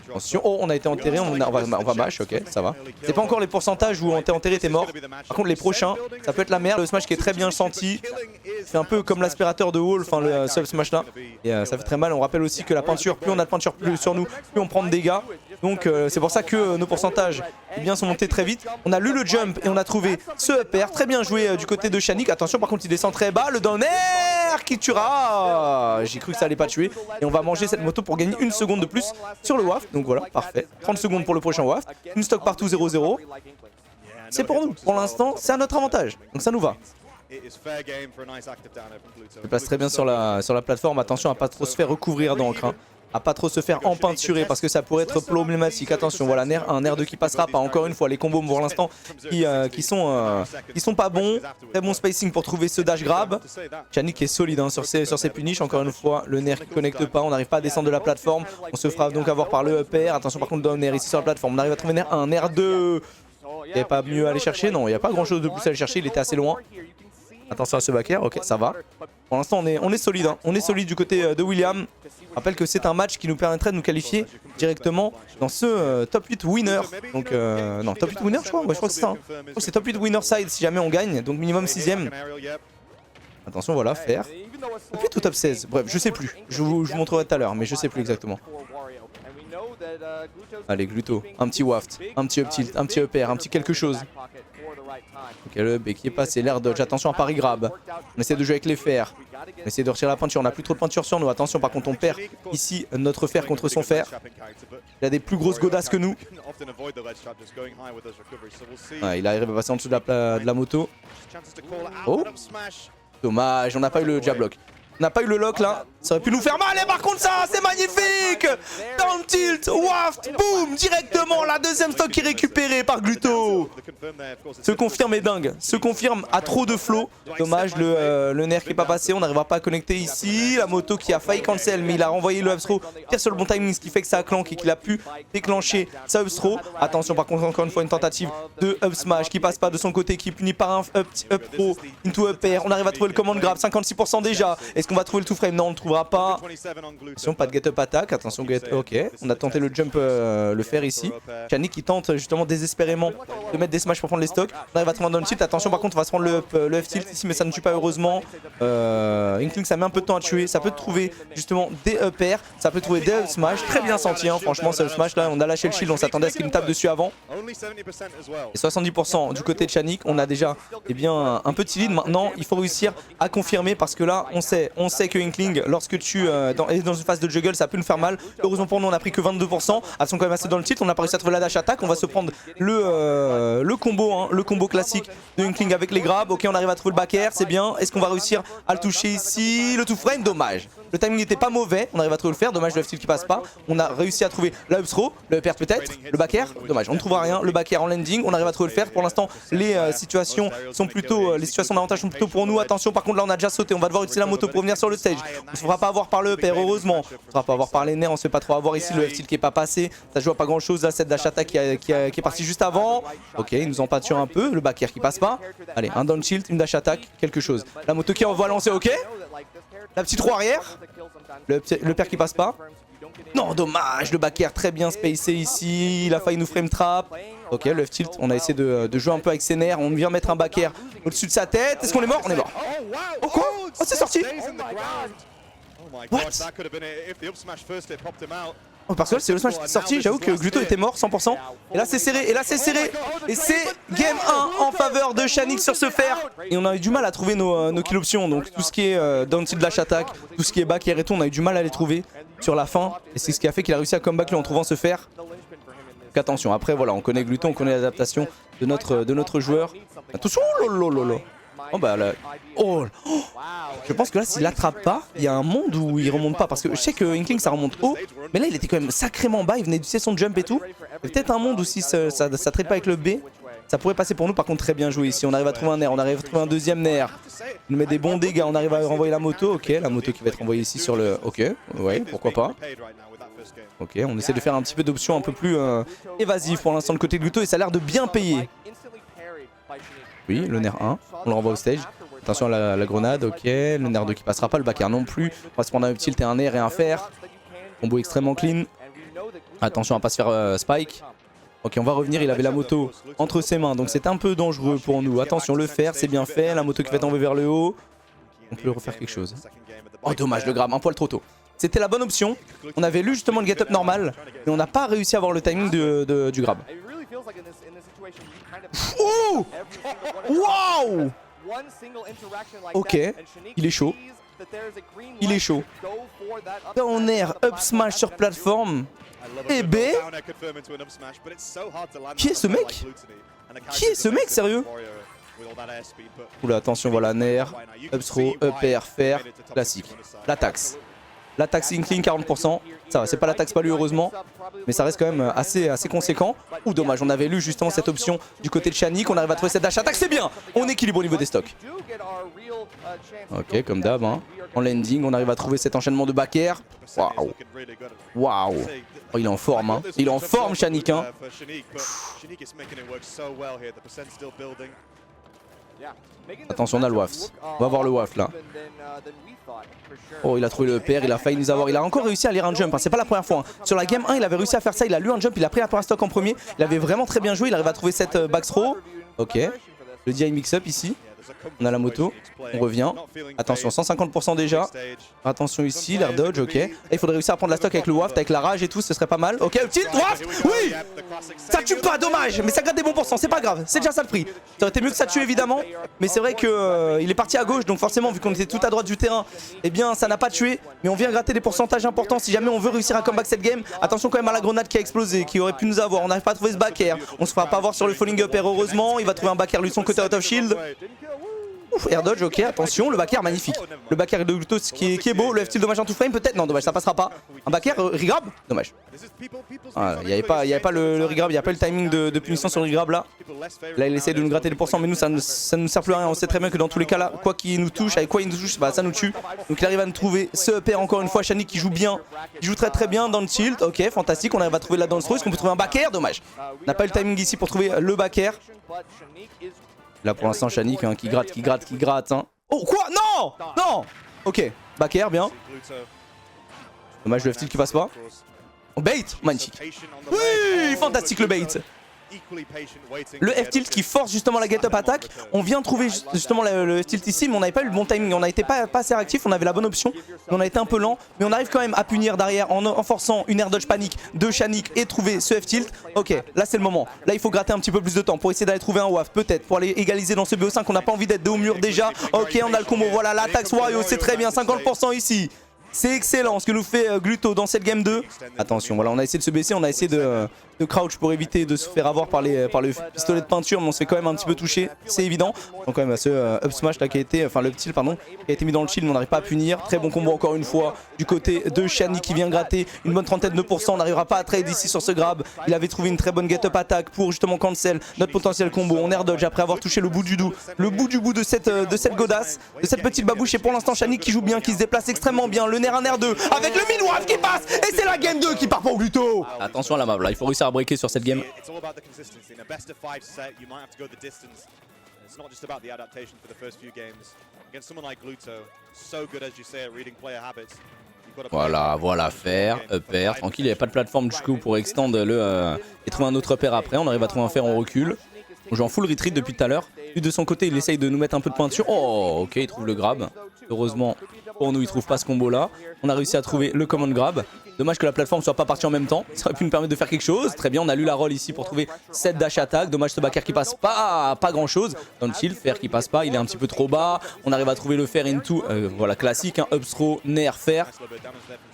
A: attention, oh on a été enterré, on va mash, ok ça va. C'est pas encore les pourcentages où on t'est enterré t'es mort, par contre les prochains, ça peut être la merde, le smash qui est très bien senti, c'est un peu comme l'aspirateur de Wall, enfin le sub smash là, et ça fait très mal, on rappelle aussi que la peinture, plus on a de peinture sur nous, plus on prend de dégâts, donc c'est pour ça que nos pourcentages eh bien, sont montés très vite. On a lu le jump et on a trouvé ce upper, très bien joué du côté de Shanik, attention par contre il descend très bas, le down air qui tuera, j'ai cru que ça allait pas tuer, et on va manger cette moto pour gagner une seconde de plus sur le waft, donc voilà, parfait, 30 secondes pour le prochain waft, une stock partout 0-0. C'est pour nous, pour l'instant c'est à notre avantage, donc ça nous va. Je place très bien sur la plateforme, attention à pas trop se faire recouvrir d'encre, hein. À pas trop se faire empeinturer parce que ça pourrait être problématique. Attention, voilà, Nair 1, Nair 2 qui passera pas. Encore une fois, les combos pour l'instant qui sont pas bons. Très bon spacing pour trouver ce dash grab. Shanik est solide hein, sur ses punish. Encore une fois, le Nair qui connecte pas. On n'arrive pas à descendre de la plateforme. On se fera donc avoir par le upper. Attention par contre, down Nair ici sur la plateforme. On arrive à trouver Nair 1, Nair 2. Il n'y avait pas mieux à aller chercher. Non, il n'y a pas grand chose de plus à aller chercher. Il était assez loin. Attention à ce back air, ok ça va. Pour l'instant on est solide, hein. On est solide du côté de William. Je rappelle que c'est un match qui nous permettrait de nous qualifier directement dans ce top 8 winner. Donc non, top 8 winner je crois, ouais, je crois que c'est ça. Hein. C'est top 8 winner side si jamais on gagne, donc minimum 6ème. Attention voilà, faire. Top 8 ou top 16, bref je sais plus. Je vous montrerai tout à l'heure mais je sais plus exactement. Allez Gluto, un petit waft, un petit up tilt, un petit upper, un petit quelque chose. Ok le B qui est passé, l'air dodge, attention à Paris grab. On essaie de jouer avec les fers. On essaie de retirer la peinture, on n'a plus trop de peinture sur nous. Attention par contre on perd ici notre fer contre son fer. Il a des plus grosses godasses que nous. Ouais, il arrive à passer en dessous de la moto. Oh dommage, on n'a pas eu le jab block. On n'a pas eu le lock là, ça aurait pu nous faire mal et par contre ça c'est magnifique. Down tilt, waft, boom, directement la deuxième stock qui est récupérée par Gluto. Se confirme est dingue, se confirme à trop de flow. Dommage le Nair qui n'est pas passé, on n'arrivera pas à connecter ici. La moto qui a failli cancel mais il a renvoyé le up throw pire sur le bon timing ce qui fait que ça a clank et qu'il a pu déclencher sa up throw. Attention par contre encore une fois une tentative de up smash qui passe pas de son côté, qui est puni par un up throw into upper. On arrive à trouver le command grab, 56% déjà. Est-ce qu'on va trouver le two frame? Non on ne le trouvera pas. Attention pas de get up attack, attention get, ok. On a tenté le jump, le faire ici. Shanik qui tente justement désespérément de mettre des smash pour prendre les stocks. On arrive à trouver un down tilt, attention par contre on va se prendre le F tilt ici mais ça ne tue pas heureusement. Inkling ça met un peu de temps à tuer, ça peut trouver justement des upper, ça peut trouver des up smash, très bien senti hein. Franchement ce smash là on a lâché le shield, on s'attendait à ce qu'il nous tape dessus avant. Et 70% du côté de Shanik, on a déjà eh bien, un petit lead. Maintenant il faut réussir à confirmer parce que là on sait que Inkling lorsque tu es dans une phase de juggle ça peut nous faire mal. Heureusement pour nous on a pris que 22%, elles sont quand même assez dans le titre, on a pas réussi à trouver la dash attack, on va se prendre le combo hein, le combo classique de Inkling avec les grabs. Ok on arrive à trouver le back air, c'est bien. Est-ce qu'on va réussir à le toucher ici? Le two frame, dommage. Le timing n'était pas mauvais, on arrive à trouver le faire, dommage le F-tilt qui passe pas. On a réussi à trouver la up throw, le upper peut-être, le back air, dommage, on ne trouvera rien. Le back air en landing, on arrive à trouver le faire. Pour l'instant les situations sont plutôt, les situations d'avantage sont plutôt pour nous. Attention par contre là on a déjà sauté, on va devoir utiliser la moto pour venir sur le stage. On ne se fera pas avoir par le upper heureusement, on ne se fera pas avoir par les nerfs, on se fait pas trop avoir ici. Le F-tilt qui est pas passé, ça joue à pas grand chose là, cette dash attack qui est partie juste avant. Ok il nous en pâture un peu, le back air qui passe pas. Allez un down shield, une dash attack, quelque chose. La moto qui envoie lancer, ok. La petite roue arrière. Le père qui passe pas. Non, dommage. Le back air très bien spacé ici. Il a failli nous frame trap. Ok, le F-tilt. On a essayé de jouer un peu avec ses nerfs. On vient mettre un back air au-dessus de sa tête. Est-ce qu'on est mort? On est mort. Oh quoi? Oh c'est sorti. What? Oh, parce que c'est le smash qui est sorti, j'avoue que Gluto était mort 100%. Et là c'est serré, et là c'est serré. Et c'est game 1 en faveur de Shanik sur ce fer. Et on a eu du mal à trouver nos kill options. Donc tout ce qui est down tilt dash attack, tout ce qui est back air et tout, on a eu du mal à les trouver sur la fin. Et c'est ce qui a fait qu'il a réussi à comeback lui en trouvant ce fer. Donc attention, après voilà, on connaît Gluto, on connaît l'adaptation de notre joueur. Attention, oh lolo. Oh bah là, oh, je pense que là s'il l'attrape pas, il y a un monde où il remonte pas. Parce que je sais que Inkling ça remonte haut, mais là il était quand même sacrément bas, il venait d'utiliser son jump et tout. Il y a peut-être un monde où si ça traite pas avec le B, ça pourrait passer pour nous. Par contre très bien joué ici, on arrive à trouver un nerf, on arrive à trouver un deuxième nerf. Il nous met des bons dégâts, on arrive à renvoyer la moto, ok, la moto qui va être envoyée ici sur le... Ok, ouais, pourquoi pas. Ok, on essaie de faire un petit peu d'options un peu plus évasives pour l'instant de côté de Gluto et ça a l'air de bien payer. Oui, le nerf 1, on le renvoie au stage. Attention à la grenade, ok, le nerf 2 qui passera pas, le backer non plus. On va se prendre un uptilt et un nerf et un fer. Combo extrêmement clean. Attention à pas se faire spike. Ok, on va revenir, il avait la moto entre ses mains, donc c'est un peu dangereux pour nous. Attention, le fer, c'est bien fait, la moto qui va être enlevée vers le haut. On peut refaire quelque chose. Oh dommage, le grab, un poil trop tôt. C'était la bonne option. On avait lu justement le get up normal, mais on n'a pas réussi à avoir le timing du grab. Oh! Waouh! Ok, il est chaud. Il est chaud. Down air, up smash sur plateforme. Et B. Qui est ce mec? Qui est ce mec, sérieux? Oula, attention, voilà, nair, up throw, up air, fer, classique. La taxe. La taxe Inkling 40%, ça va, c'est pas la taxe pas lui heureusement, mais ça reste quand même assez conséquent. Ouh dommage, on avait lu justement cette option du côté de Shanique, on arrive à trouver cette dash attaque, c'est bien. On équilibre au niveau des stocks. Ok, comme d'hab, hein. En landing, on arrive à trouver cet enchaînement de back air. Waouh. Waouh. Oh, il est en forme, hein. Il est en forme, Shanique, hein. Attention, on a le waft. On va voir le waft là. Oh, il a trouvé le PR, il a failli nous avoir. Il a encore réussi à lire un jump, hein. C'est pas la première fois. Hein. Sur la game 1, il avait réussi à faire ça. Il a lu un jump, il a pris la première stock en premier. Il avait vraiment très bien joué. Il arrive à trouver cette back throw. Ok. Le DI mix-up ici. On a la moto, on revient. Attention, 150% déjà. Attention ici, l'air dodge, ok. Et il faudrait réussir à prendre la stock avec le waft, avec la rage et tout, ce serait pas mal. Ok, tilt, waft, oui. Ça tue pas, dommage, mais ça gratte des bons pourcents, c'est pas grave, c'est déjà ça le prix. Ça aurait été mieux que ça tue évidemment, mais c'est vrai que il est parti à gauche, donc forcément vu qu'on était tout à droite du terrain, eh bien ça n'a pas tué. Mais on vient gratter des pourcentages importants si jamais on veut réussir un comeback cette game. Attention quand même à la grenade qui a explosé, qui aurait pu nous avoir. On n'arrive pas à trouver ce back air. On se fera pas voir sur le falling up air heureusement. Il va trouver un back air lui de son côté out of shield. Ouf, air dodge, ok, attention, le back air magnifique. Le back air de Gluto qui est beau, le F-tilt dommage en tout frame peut-être, non dommage ça passera pas. Un back air regrab, dommage. Ah, il n'y avait pas le regrab, il n'y a pas le timing de punition sur le regrab là. Là il essaie de nous gratter des pourcents mais nous ça ne nous sert plus à rien, on sait très bien que dans tous les cas là, quoi qu'il nous touche, avec quoi il nous touche, bah, ça nous tue. Donc il arrive à nous trouver ce pair encore une fois, Shanique qui joue bien, qui joue très bien dans le tilt, ok fantastique, on arrive à trouver la dance throw, est-ce qu'on peut trouver un back air, dommage. On n'a pas eu le timing ici pour trouver le back air. Là pour l'instant Shanique hein, qui gratte hein. Oh quoi? Non! Non! Ok, back air, bien. Dommage le F-tilt qui passe pas. Oh, bait! Magnifique. Oui! Fantastique le bait! Le F-tilt qui force justement la get-up attaque. On vient trouver justement le F-tilt ici, mais on n'avait pas eu le bon timing. On n'a été pas assez réactif, on avait la bonne option. Mais on a été un peu lent. Mais on arrive quand même à punir derrière en forçant une air dodge panique de Shanique et trouver ce F-tilt. Ok, là c'est le moment. Là il faut gratter un petit peu plus de temps pour essayer d'aller trouver un waft. Peut-être pour aller égaliser dans ce BO5. On n'a pas envie d'être dos au mur déjà. Ok, on a le combo. Voilà, l'attaque Wario, c'est très bien. 50% ici. C'est excellent ce que nous fait Gluto dans cette game 2. Attention, voilà, on a essayé de se baisser, on a essayé de crouch pour éviter de se faire avoir par le pistolet de peinture, mais on se fait quand même un petit peu toucher, c'est évident. Donc quand même ce up smash là qui a été, enfin le petit pardon, qui a été mis dans le shield, mais on n'arrive pas à punir. Très bon combo encore une fois du côté de Shani qui vient gratter une bonne trentaine de pourcents. On n'arrivera pas à trade ici sur ce grab. Il avait trouvé une très bonne get up attaque pour justement cancel notre potentiel combo. On air dodge après avoir touché le bout du bout de cette godasse, de cette petite babouche. Et pour l'instant Shani qui joue bien, qui se déplace extrêmement bien. Le nerf 1 nerf 2 avec le mid-wave qui passe et c'est la game 2 qui part pour Gluto. Attention à la map là, il faut réussir à breaker sur cette game. Voilà, faire, upper, tranquille, il n'y avait pas de plateforme du coup pour extendre et trouver un autre upper après. On arrive à trouver un fer, on recule. On joue en full retreat depuis tout à l'heure. Lui de son côté, il essaye de nous mettre un peu de peinture. Oh, ok, il trouve le grab. Heureusement pour nous, il trouve pas ce combo là. On a réussi à trouver le command grab. Dommage que la plateforme soit pas partie en même temps. Ça aurait pu nous permettre de faire quelque chose. Très bien, on a lu la roll ici pour trouver 7 dash attack. Dommage ce backer qui passe pas grand chose. Down tilt, fer qui passe pas, il est un petit peu trop bas. On arrive à trouver le fer into, voilà classique, hein, up throw, nair, fer.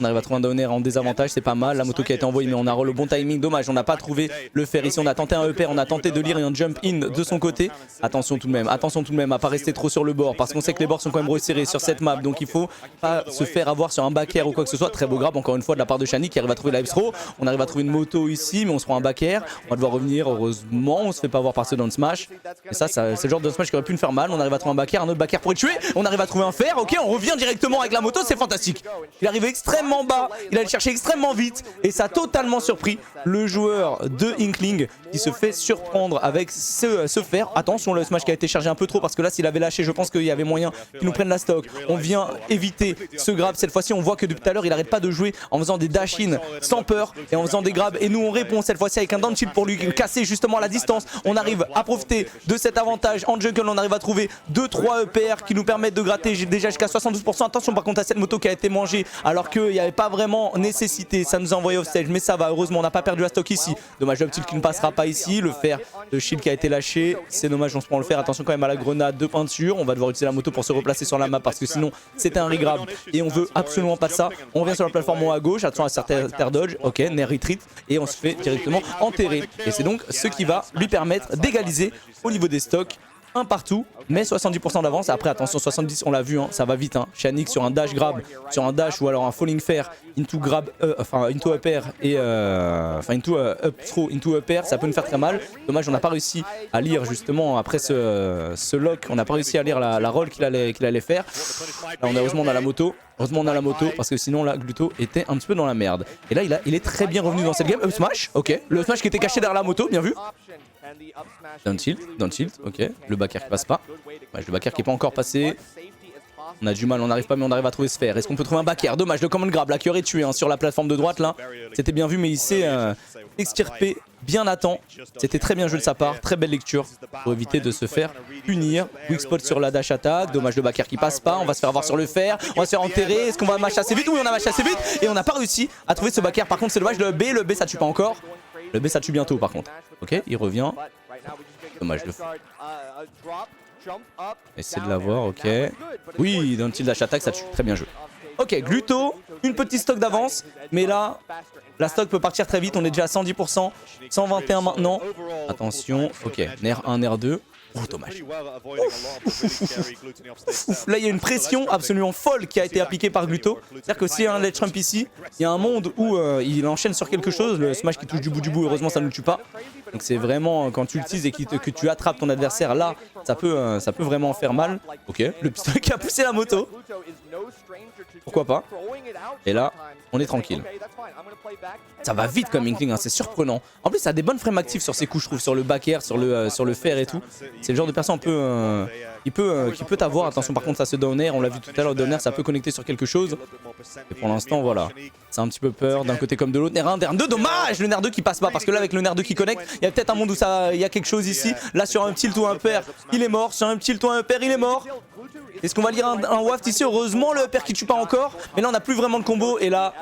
A: On arrive à trouver un down air en désavantage, c'est pas mal. La moto qui a été envoyée, mais on a roll au bon timing. Dommage, on n'a pas trouvé le fer ici. On a tenté un upper, on a tenté de lire un jump in de son côté. Attention tout de même à pas rester trop sur le bord parce qu'on sait que les bords sont quand même resserrés sur cette map. Donc il faut pas se faire avoir sur un back air ou quoi que ce soit. Très beau grab encore une fois de la part de Shani qui arrive à trouver la throw. On arrive à trouver une moto ici, mais on se prend un back air. On va devoir revenir, heureusement. On se fait pas avoir par ce down smash. Et ça c'est le genre de down smash qui aurait pu nous faire mal. On arrive à trouver un back air, un autre back air pour le tuer. On arrive à trouver un fer. Ok, on revient directement avec la moto, c'est fantastique. Il arrive extrêmement bas, il allait chercher extrêmement vite et ça a totalement surpris le joueur de Inkling qui se fait surprendre avec ce fer. Attention, le smash qui a été chargé un peu trop parce que là s'il avait lâché, je pense qu'il y avait moyen qu'il nous prenne la stock. On vient éviter ce grab. Cette fois-ci on voit que depuis tout à l'heure il arrête pas de jouer en faisant des dash in sans peur et en faisant des grabs, et nous on répond cette fois-ci avec un down tilt pour lui casser justement la distance. On arrive à profiter de cet avantage en jungle. On arrive à trouver 2-3 EPR qui nous permettent de gratter déjà jusqu'à 72%. Attention par contre à cette moto qui a été mangée alors qu'il n'y avait pas vraiment nécessité. Ça nous a envoyé off stage, mais ça va, heureusement on n'a pas perdu la stock ici. Dommage le tilt qui ne passera pas ici. Le fer de shield qui a été lâché, c'est dommage, on se prend le fer. Attention quand même à la grenade de peinture. On va devoir utiliser la moto pour se replacer sur la map parce que sinon c'était un regrab et on veut absolument pas de ça. On revient sur la plateforme en haut à gauche, attention à certains terre dodge, ok, nair retreat, et on se fait directement enterrer. Et c'est donc ce qui va lui permettre d'égaliser au niveau des stocks. Un partout, mais 70% d'avance. Après attention, 70 on l'a vu, hein, ça va vite, hein. Shanix sur un dash grab, sur un dash ou alors un falling fair into grab, into up air et into up throw, into up air, ça peut nous faire très mal. Dommage, on n'a pas réussi à lire justement après ce lock, on n'a pas réussi à lire la roll qu'il allait faire. Là, heureusement on a la moto. Heureusement on a la moto parce que sinon là Gluto était un petit peu dans la merde. Et là il est très bien revenu dans cette game. Up smash, ok. Le smash qui était caché derrière la moto, bien vu. Down tilt, ok. Le back air qui passe pas. Ouais, le back air qui n'est pas encore passé. On a du mal, on n'arrive pas, mais on arrive à trouver ce fer. Est-ce qu'on peut trouver un back air? Dommage, le command grab là qui aurait tué, hein, sur la plateforme de droite là. C'était bien vu, mais il s'est extirpé bien à temps. C'était très bien joué de sa part, très belle lecture pour éviter de se faire punir. Weak spot sur la dash attack. Dommage, le back air qui passe pas. On va se faire avoir sur le fer. On va se faire enterrer. Est-ce qu'on va match assez vite? Oui, on a match assez vite et on n'a pas réussi à trouver ce back air. Par contre, c'est dommage, le B ça tue pas encore. Le B ça tue bientôt par contre. Ok, il revient. Dommage le essayer de l'avoir, ok. Oui, dans le tilt dash attack, ça tue, très bien joué. Ok, Gluto, une petite stock d'avance, mais là, la stock peut partir très vite, on est déjà à 110%, 121 maintenant. Attention, ok, Nair 1, Nair 2. Oh, dommage. Là, il y a une pression absolument folle qui a été appliquée par Gluto. C'est-à-dire que s'il y a un ledge trump ici, il y a un monde où il enchaîne sur quelque chose. Le smash qui touche du bout, heureusement, ça ne le tue pas. Donc c'est vraiment quand tu l'utilises et que tu attrapes ton adversaire, là, ça peut vraiment faire mal. Ok, le pistolet qui a poussé la moto. Pourquoi pas. Et là, on est tranquille. Ça va vite comme Inkling, hein, c'est surprenant. En plus, ça a des bonnes frames actives sur ses coups, je trouve, sur le back air, sur le fer et tout. C'est le genre de personne qui peut t'avoir. Attention, par contre, ça se down air, on l'a vu tout à l'heure, down air, ça peut connecter sur quelque chose. Et pour l'instant, voilà. C'est un petit peu peur d'un côté comme de l'autre. Nair 1, Nair 2, dommage, le Nair 2 qui passe pas, parce que là, avec le Nair 2 qui connecte, il y a peut-être un monde où il y a quelque chose ici. Là, sur un tilt ou un pair, il est mort. Sur un tilt ou un pair, il est mort. Est-ce qu'on va lire un waft ici? Heureusement, le upper qui tue pas encore. Mais là, on n'a plus vraiment de combo. Et là,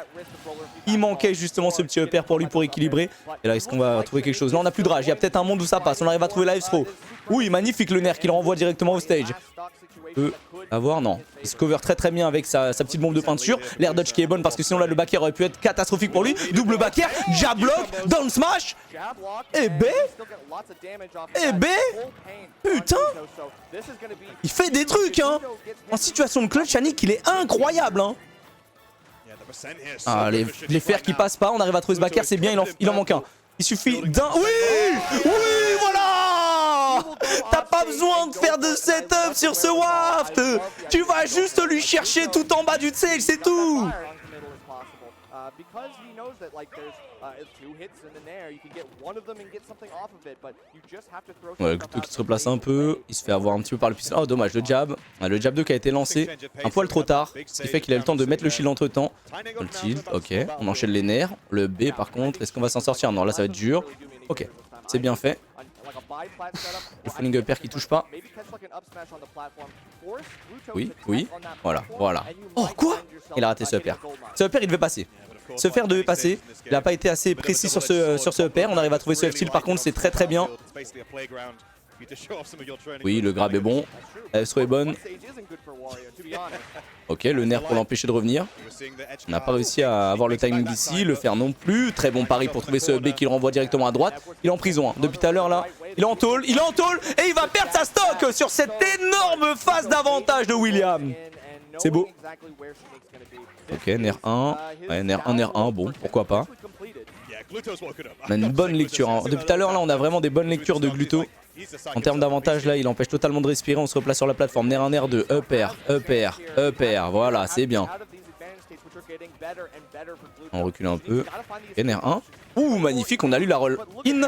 A: il manquait justement ce petit upper pour lui pour équilibrer. Et là, est-ce qu'on va trouver quelque chose? Là, on n'a plus de rage. Il y a peut-être un monde où ça passe. On arrive à trouver la throw. Oui, magnifique le nerf qui le renvoie directement au stage. Peut avoir, non. Il se cover très bien avec sa petite bombe de peinture. L'air dodge qui est bonne parce que sinon là le back air aurait pu être catastrophique pour lui. Double back air, jab block, down smash. Et B. Putain. Il fait des trucs, hein. En situation de clutch, Yannick, il est incroyable, hein. Ah, les fers qui passent pas, on arrive à trouver ce back air, c'est bien, il en manque un. Il suffit d'un... Oui, voilà. T'as pas besoin de faire de setup sur ce waft. Tu vas juste lui chercher tout en bas du stage, c'est tout. Ouais, Gluto qui se replace un peu, il se fait avoir un petit peu par le pistolet. Oh dommage, le jab 2 qui a été lancé un poil trop tard, ce qui fait qu'il a le temps de mettre le shield entre temps. Le tilt, ok, on enchaîne les nerfs. Le B par contre, est-ce qu'on va s'en sortir? Non, là ça va être dur. Ok, c'est bien fait. Le falling upper qui touche pas. Oui, voilà. Oh quoi? Il a raté ce upper. Ce upper il devait passer. Ce fer devait passer. Il n'a pas été assez précis sur ce upper. On arrive à trouver ce F-tilt par contre, c'est très très bien. Oui, le grab est bon. La F-throw est bonne. Ok, le nerf pour l'empêcher de revenir. On n'a pas réussi à avoir le timing d'ici. Le fer non plus. Très bon pari pour trouver ce B qui le renvoie directement à droite. Il est en prison hein. Depuis tout à l'heure là. Il est en tôle. Il est en tôle. Et il va perdre sa stock sur cette énorme phase d'avantage de William. C'est beau. Ok, nerf 1. Ouais, nerf 1, nerf 1. Bon, pourquoi pas. On a une bonne lecture. Hein. Depuis tout à l'heure là, on a vraiment des bonnes lectures de Gluto. En termes d'avantage là, il empêche totalement de respirer. On se replace sur la plateforme. Nerf 1, nerf 2. Upper, upper, upper. Voilà, c'est bien. On recule un peu. Et nerf 1. Ouh, magnifique, on a lu la roll in.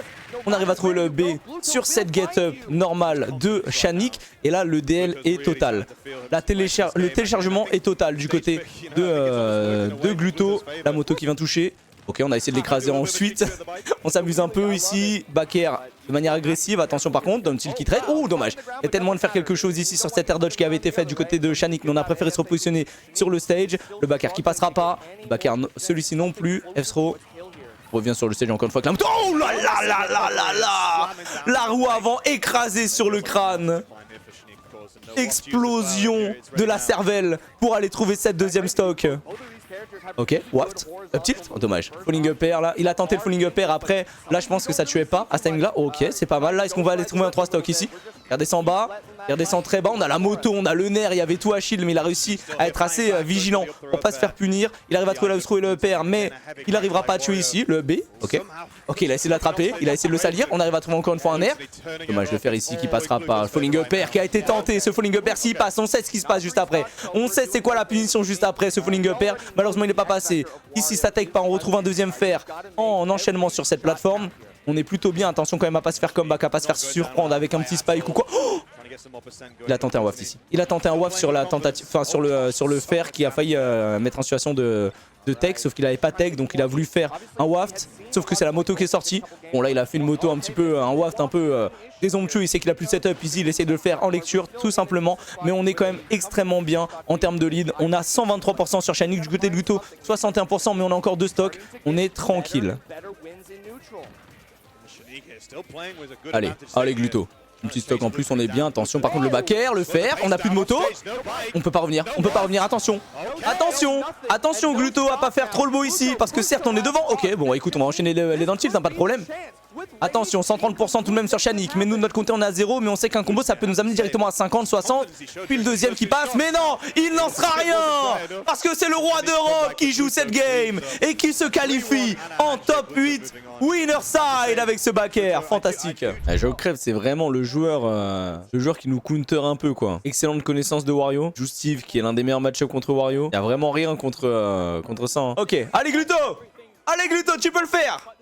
A: On arrive à trouver le B sur cette get-up normale de Shanik. Et là, le DL est total. Le téléchargement est total du côté de Gluto. La moto qui vient toucher. Ok, on a essayé de l'écraser ensuite. On s'amuse un peu ici. Back air de manière agressive. Attention par contre, Down tilt qui trade. Oh, dommage. Il y a tellement de faire quelque chose ici sur cette air dodge qui avait été faite du côté de Shanik. Mais on a préféré se repositionner sur le stage. Le back air qui passera pas. Le back air, celui-ci non plus. F-throw. Revient sur le stage encore une fois. Oh là là là là là là. La roue avant écrasée sur le crâne. Explosion de la cervelle pour aller trouver cette deuxième stock. Ok, waft, up tilt, oh, dommage. Falling up air là, il a tenté le falling up air après. Là, je pense que ça tuait pas à ce timing là. Ok, c'est pas mal. Là, est-ce qu'on va aller trouver un 3 stock ici? Il redescend bas, il redescend très bas. On a la moto, on a le nerf, il y avait tout à shield, mais il a réussi à être assez vigilant pour pas se faire punir. Il arrive à trouver la throw et le up air, mais il n'arrivera pas à tuer ici. Le B, ok. Ok, il a essayé de l'attraper, il a essayé de le salir. On arrive à trouver encore une fois un nerf. Dommage de faire ici qui passera pas. Falling up air qui a été tenté. Ce falling up air s'il passe, on sait ce qui se passe juste après. On sait c'est quoi la punition juste après ce falling up air. Malheureusement, il n'est pas passé. Ici, ça take pas. On retrouve un deuxième fer en enchaînement sur cette plateforme. On est plutôt bien. Attention quand même à pas se faire comeback, à pas se faire surprendre avec un petit spike ou quoi. Oh, il a tenté un waft ici. Il a tenté un waft sur la tentative, enfin sur le fer qui a failli mettre en situation de tech, sauf qu'il n'avait pas tech, donc il a voulu faire un waft, sauf que c'est la moto qui est sortie. Bon là il a fait une moto un petit peu, un waft un peu désomptueux, il sait qu'il a plus de setup ici, il essaie de le faire en lecture tout simplement, mais on est quand même extrêmement bien en termes de lead. On a 123% sur Shanik du côté de Gluto, 61%, mais on a encore 2 stocks, on est tranquille. Allez, allez Gluto. Un petit stock en plus, on est bien. Attention, par contre, le back air, le fer, on n'a plus de moto. On peut pas revenir, on peut pas revenir. Attention, attention, attention, Gluto à pas faire trop le beau ici. Parce que certes, on est devant. Ok, bon, écoute, on va enchaîner les dans le tilt, hein, pas de problème. Attention, 130% tout de même sur Shanik. Mais nous, de notre côté, on est à 0. Mais on sait qu'un combo, ça peut nous amener directement à 50, 60. Puis le deuxième qui passe. Mais non, il n'en sera rien. Parce que c'est le roi d'Europe qui joue cette game. Et qui se qualifie en top 8 winner side avec ce back air. Fantastique. Je crève, c'est vraiment le joueur qui nous counter un peu, quoi. Excellente connaissance de Wario. Joue Steve, qui est l'un des meilleurs match-up contre Wario. Il y a vraiment rien contre ça. Hein. Ok, allez Gluto. Allez Gluto, tu peux le faire.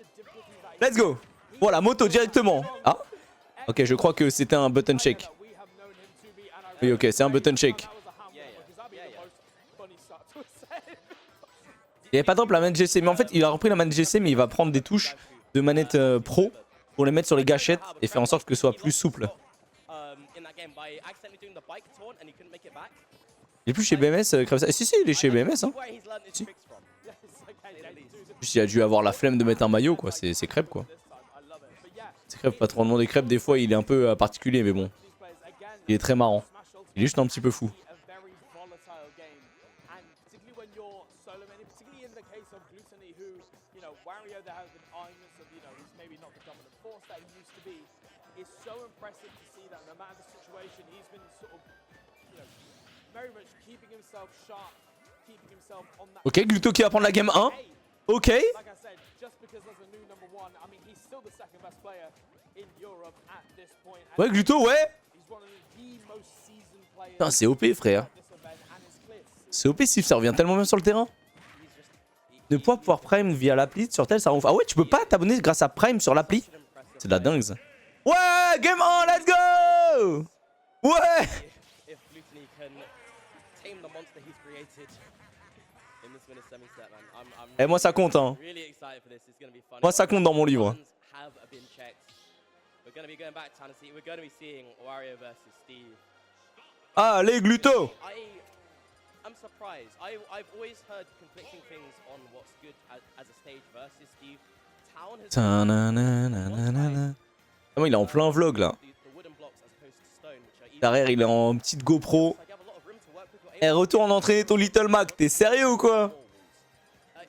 A: Let's go. Voilà, moto directement. Ah, ok, je crois que c'était un button shake. Oui, ok, c'est un button shake. Il n'y avait pas de drop la manette GC, mais en fait, il a repris la manette GC, mais il va prendre des touches de manette pro pour les mettre sur les gâchettes et faire en sorte que ce soit plus souple. Il est plus chez BMS, si, il est chez BMS, hein. Si. Il a dû avoir la flemme de mettre un maillot, quoi. C'est crêpe, quoi. C'est crêpe, pas trop demander crêpe. Des fois, il est un peu particulier, mais bon. Il est très marrant. Il est juste un petit peu fou. Ok, Gluto qui va prendre la game 1. Ok. Ouais, Gluto, ouais. Putain, c'est OP, frère. C'est OP si ça revient tellement bien sur le terrain. Ne pas pouvoir Prime via l'appli sur tel, ça rend ouf. Ah ouais, tu peux pas t'abonner grâce à Prime sur l'appli? C'est de la dingue, ça. Ouais, game on, let's go. Ouais. Et moi ça compte, hein. Moi ça compte dans mon livre. Allez, Gluto.
B: I'm surprised. I've always heard conflicting things on what's good as a stage versus Steve. Town has
A: Ta-na-na-na-na-na. Ah ouais, il est en plein vlog là.
B: the wooden blocks as opposed to stone, which are easy.
A: Derrière, il est en petite GoPro.
B: Like you have a lot of room to work with your
A: Eh, retourne entraîner ton Little Mac. T'es sérieux ou quoi?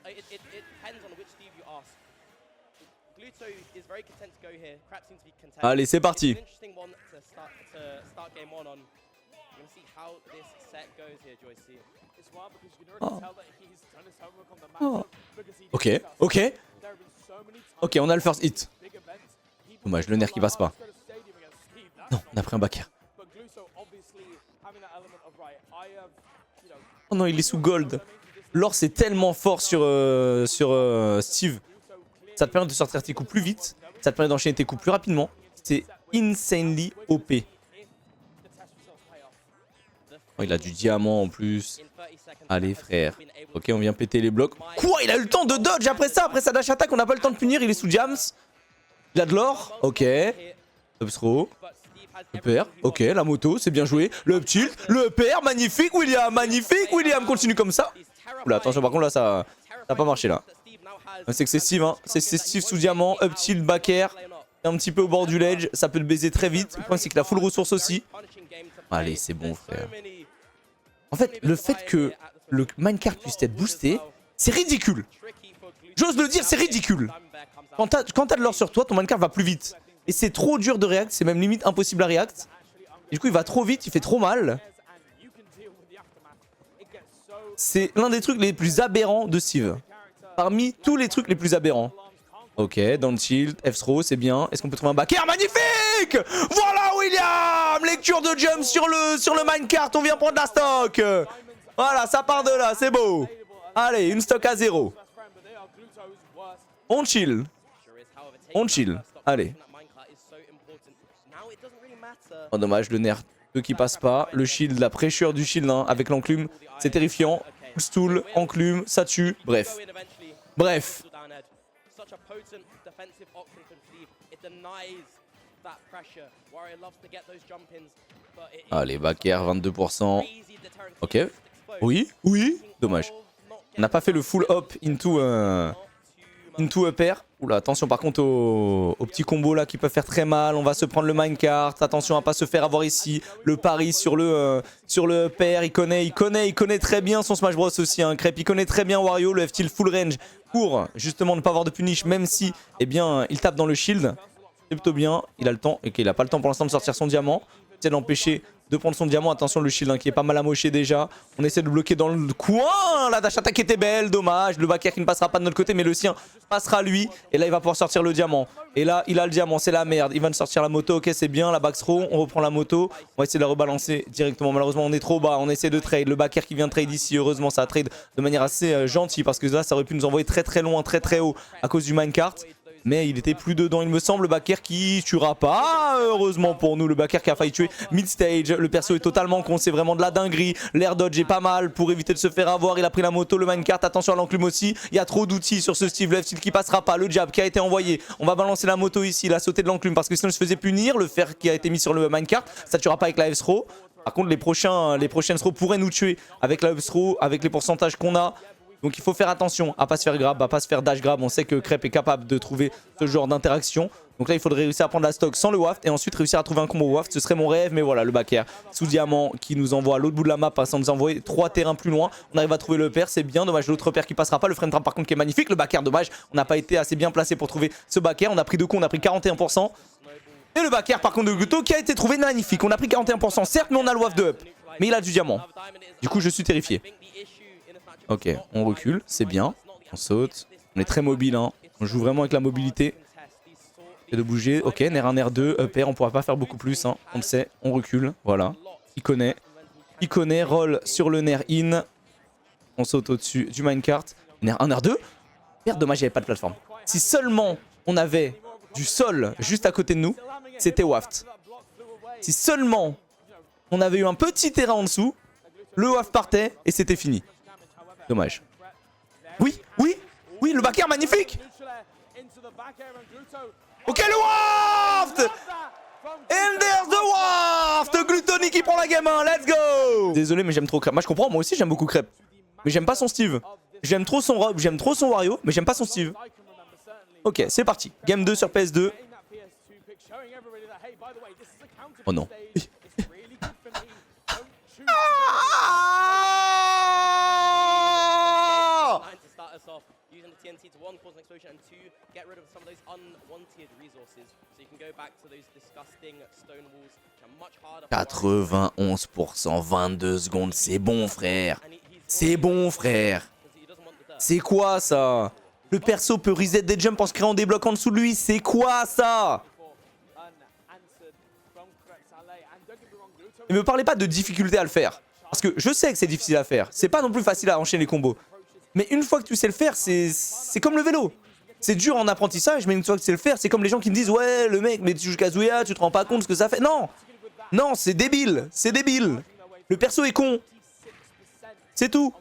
B: It depends on which Steve you ask. Gluto is very content to go here. Crap seems to be content.
A: Allez, c'est parti.
B: It's an interesting one to start game one on. We're gonna see how this set goes here, Joyce. It's wild because you can already tell that he's done his homework on the matchup because he
A: Ok, ok. Ok, on a le first hit. Dommage, le nerf qui passe pas. Non, on a pris un backer. Oh non, il est sous gold. L'or c'est tellement fort sur Steve. Ça te permet de sortir tes coups plus vite. Ça te permet d'enchaîner tes coups plus rapidement. C'est insanely OP. Oh, il a du diamant en plus. Allez frère. Ok, on vient péter les blocs. Quoi? Il a eu le temps de dodge après ça dash attack, on n'a pas le temps de punir, il est sous jams. Il a de l'or. Ok. Up throw. Le père. Ok, la moto, c'est bien joué. Le up tilt. Le père, magnifique William. Magnifique William, continue comme ça. Oula, attention par contre là ça n'a pas marché là. C'est excessif hein. C'est excessif sous diamant. Up tilt, back air. Un petit peu au bord du ledge. Ça peut te baiser très vite. Le point c'est qu'il a full ressources aussi. Allez, c'est bon frère. En fait, le fait que le minecart puisse être boosté, c'est ridicule. J'ose le dire, c'est ridicule. Quand t'as de l'or sur toi, ton minecart va plus vite. Et c'est trop dur de react, c'est même limite impossible à react. Et du coup, il va trop vite, il fait trop mal. C'est l'un des trucs les plus aberrants de Steve. Parmi tous les trucs les plus aberrants. Ok, down tilt, F-throw, c'est bien. Est-ce qu'on peut trouver un back air? Magnifique! Voilà William! Lecture de jump sur le minecart, on vient prendre la stock. Voilà, ça part de là, c'est beau. Allez, une stock à 0. On chill. On chill. Allez. Oh dommage, le nerf 2 qui passe pas. Le shield, la pressure du shield hein, avec l'enclume, c'est terrifiant. Stool, enclume, ça tue. Bref. Bref. Allez, back air, 22%. Ok. Oui, oui. Dommage. On n'a pas fait le full up into up air. Oula, attention par contre aux petits combos là qui peuvent faire très mal. On va se prendre le minecart. Attention à pas se faire avoir ici. Le pari sur le up air. Il connaît très bien son Smash Bros aussi. Hein. Crêpe, il connaît très bien Wario. Le F-tilt full range pour justement ne pas avoir de punish. Même si, eh bien, il tape dans le shield. C'est plutôt bien. Il a le temps. Ok, il a pas le temps pour l'instant de sortir son diamant. C'est d'empêcher de prendre son diamant. Attention le shield hein, qui est pas mal amoché déjà. On essaie de bloquer dans le coin. La dash attack était belle, dommage. Le back air qui ne passera pas de notre côté mais le sien passera lui. Et là il va pouvoir sortir le diamant. Et là il a le diamant, c'est la merde. Il va nous sortir la moto, ok c'est bien. La back throw, on reprend la moto. On va essayer de la rebalancer directement. Malheureusement on est trop bas, on essaie de trade. Le back air qui vient de trade ici, heureusement ça trade de manière assez gentille. Parce que là ça aurait pu nous envoyer très loin, très haut à cause du minecart. Mais il était plus dedans il me semble, le backer qui tuera pas, heureusement pour nous, le backer qui a failli tuer mid-stage, le perso est totalement con, c'est vraiment de la dinguerie, l'air dodge est pas mal pour éviter de se faire avoir, il a pris la moto, le minecart, attention à l'enclume aussi, il y a trop d'outils sur ce Steve, le F-tilt qui passera pas, le jab qui a été envoyé, on va balancer la moto ici, il a sauté de l'enclume parce que sinon il se faisait punir, le fer qui a été mis sur le minecart, ça tuera pas avec la F-throw, par contre les prochaines throws pourraient nous tuer avec la F-throw, avec les pourcentages qu'on a. Donc il faut faire attention à pas se faire grab, à pas se faire dash grab. On sait que Crêpe est capable de trouver ce genre d'interaction. Donc là il faudrait réussir à prendre la stock sans le waft et ensuite réussir à trouver un combo waft. Ce serait mon rêve, mais voilà le back air sous diamant qui nous envoie à l'autre bout de la map sans nous envoyer 3 terrains plus loin. On arrive à trouver le pair, c'est bien. Dommage l'autre pair qui passera pas. Le frame trap par contre qui est magnifique. Le back air dommage, on n'a pas été assez bien placé pour trouver ce back air. On a pris 2 coups, on a pris 41%. Et le back air par contre de Gluto qui a été trouvé magnifique. On a pris 41% certes mais on a le waft de up. Mais il a du diamant. Du coup je suis terrifié. Ok, on recule, c'est bien. On saute. On est très mobile, hein. On joue vraiment avec la mobilité. C'est de bouger. Ok, Nair 1, Nair 2, up air, on pourra pas faire beaucoup plus, hein. On le sait, on recule, voilà. Il connaît. Il connaît, roll sur le Nair in. On saute au-dessus du minecart. Nair 1, Nair 2. Merde, dommage, il n'y avait pas de plateforme. Si seulement on avait du sol juste à côté de nous, c'était waft. Si seulement on avait eu un petit terrain en dessous, le waft partait et c'était fini. Dommage. Oui, oui, oui, le back air magnifique. Ok, le waft. And there's the waft. Gluttony qui prend la game 1, let's go. Désolé mais j'aime trop Crêpe. Moi je comprends, moi aussi j'aime beaucoup Crêpe. Mais j'aime pas son Steve. J'aime trop son Rob, j'aime trop son Wario, mais j'aime pas son Steve. Ok, c'est parti. Game 2 sur PS2. Oh non.
B: TNT to one, cause an explosion, and two, get rid of some of those unwanted resources. So you can go back to those disgusting stone walls, which are much harder.
A: 91%, 22 secondes, c'est bon frère. C'est bon frère. C'est quoi ça? Le perso peut reset des jumps en se créant des blocs en dessous de lui, c'est quoi ça? Et me parlez pas de difficulté à le faire. Parce que je sais que c'est difficile à faire. C'est pas non plus facile à enchaîner les combos. Mais une fois que tu sais le faire, c'est comme le vélo. C'est dur en apprentissage, mais une fois que tu sais le faire, c'est comme les gens qui me disent ouais, le mec, mais tu joues Kazuya, tu te rends pas compte ce que ça fait. Non, non, c'est débile, c'est débile. Le perso est con. C'est tout.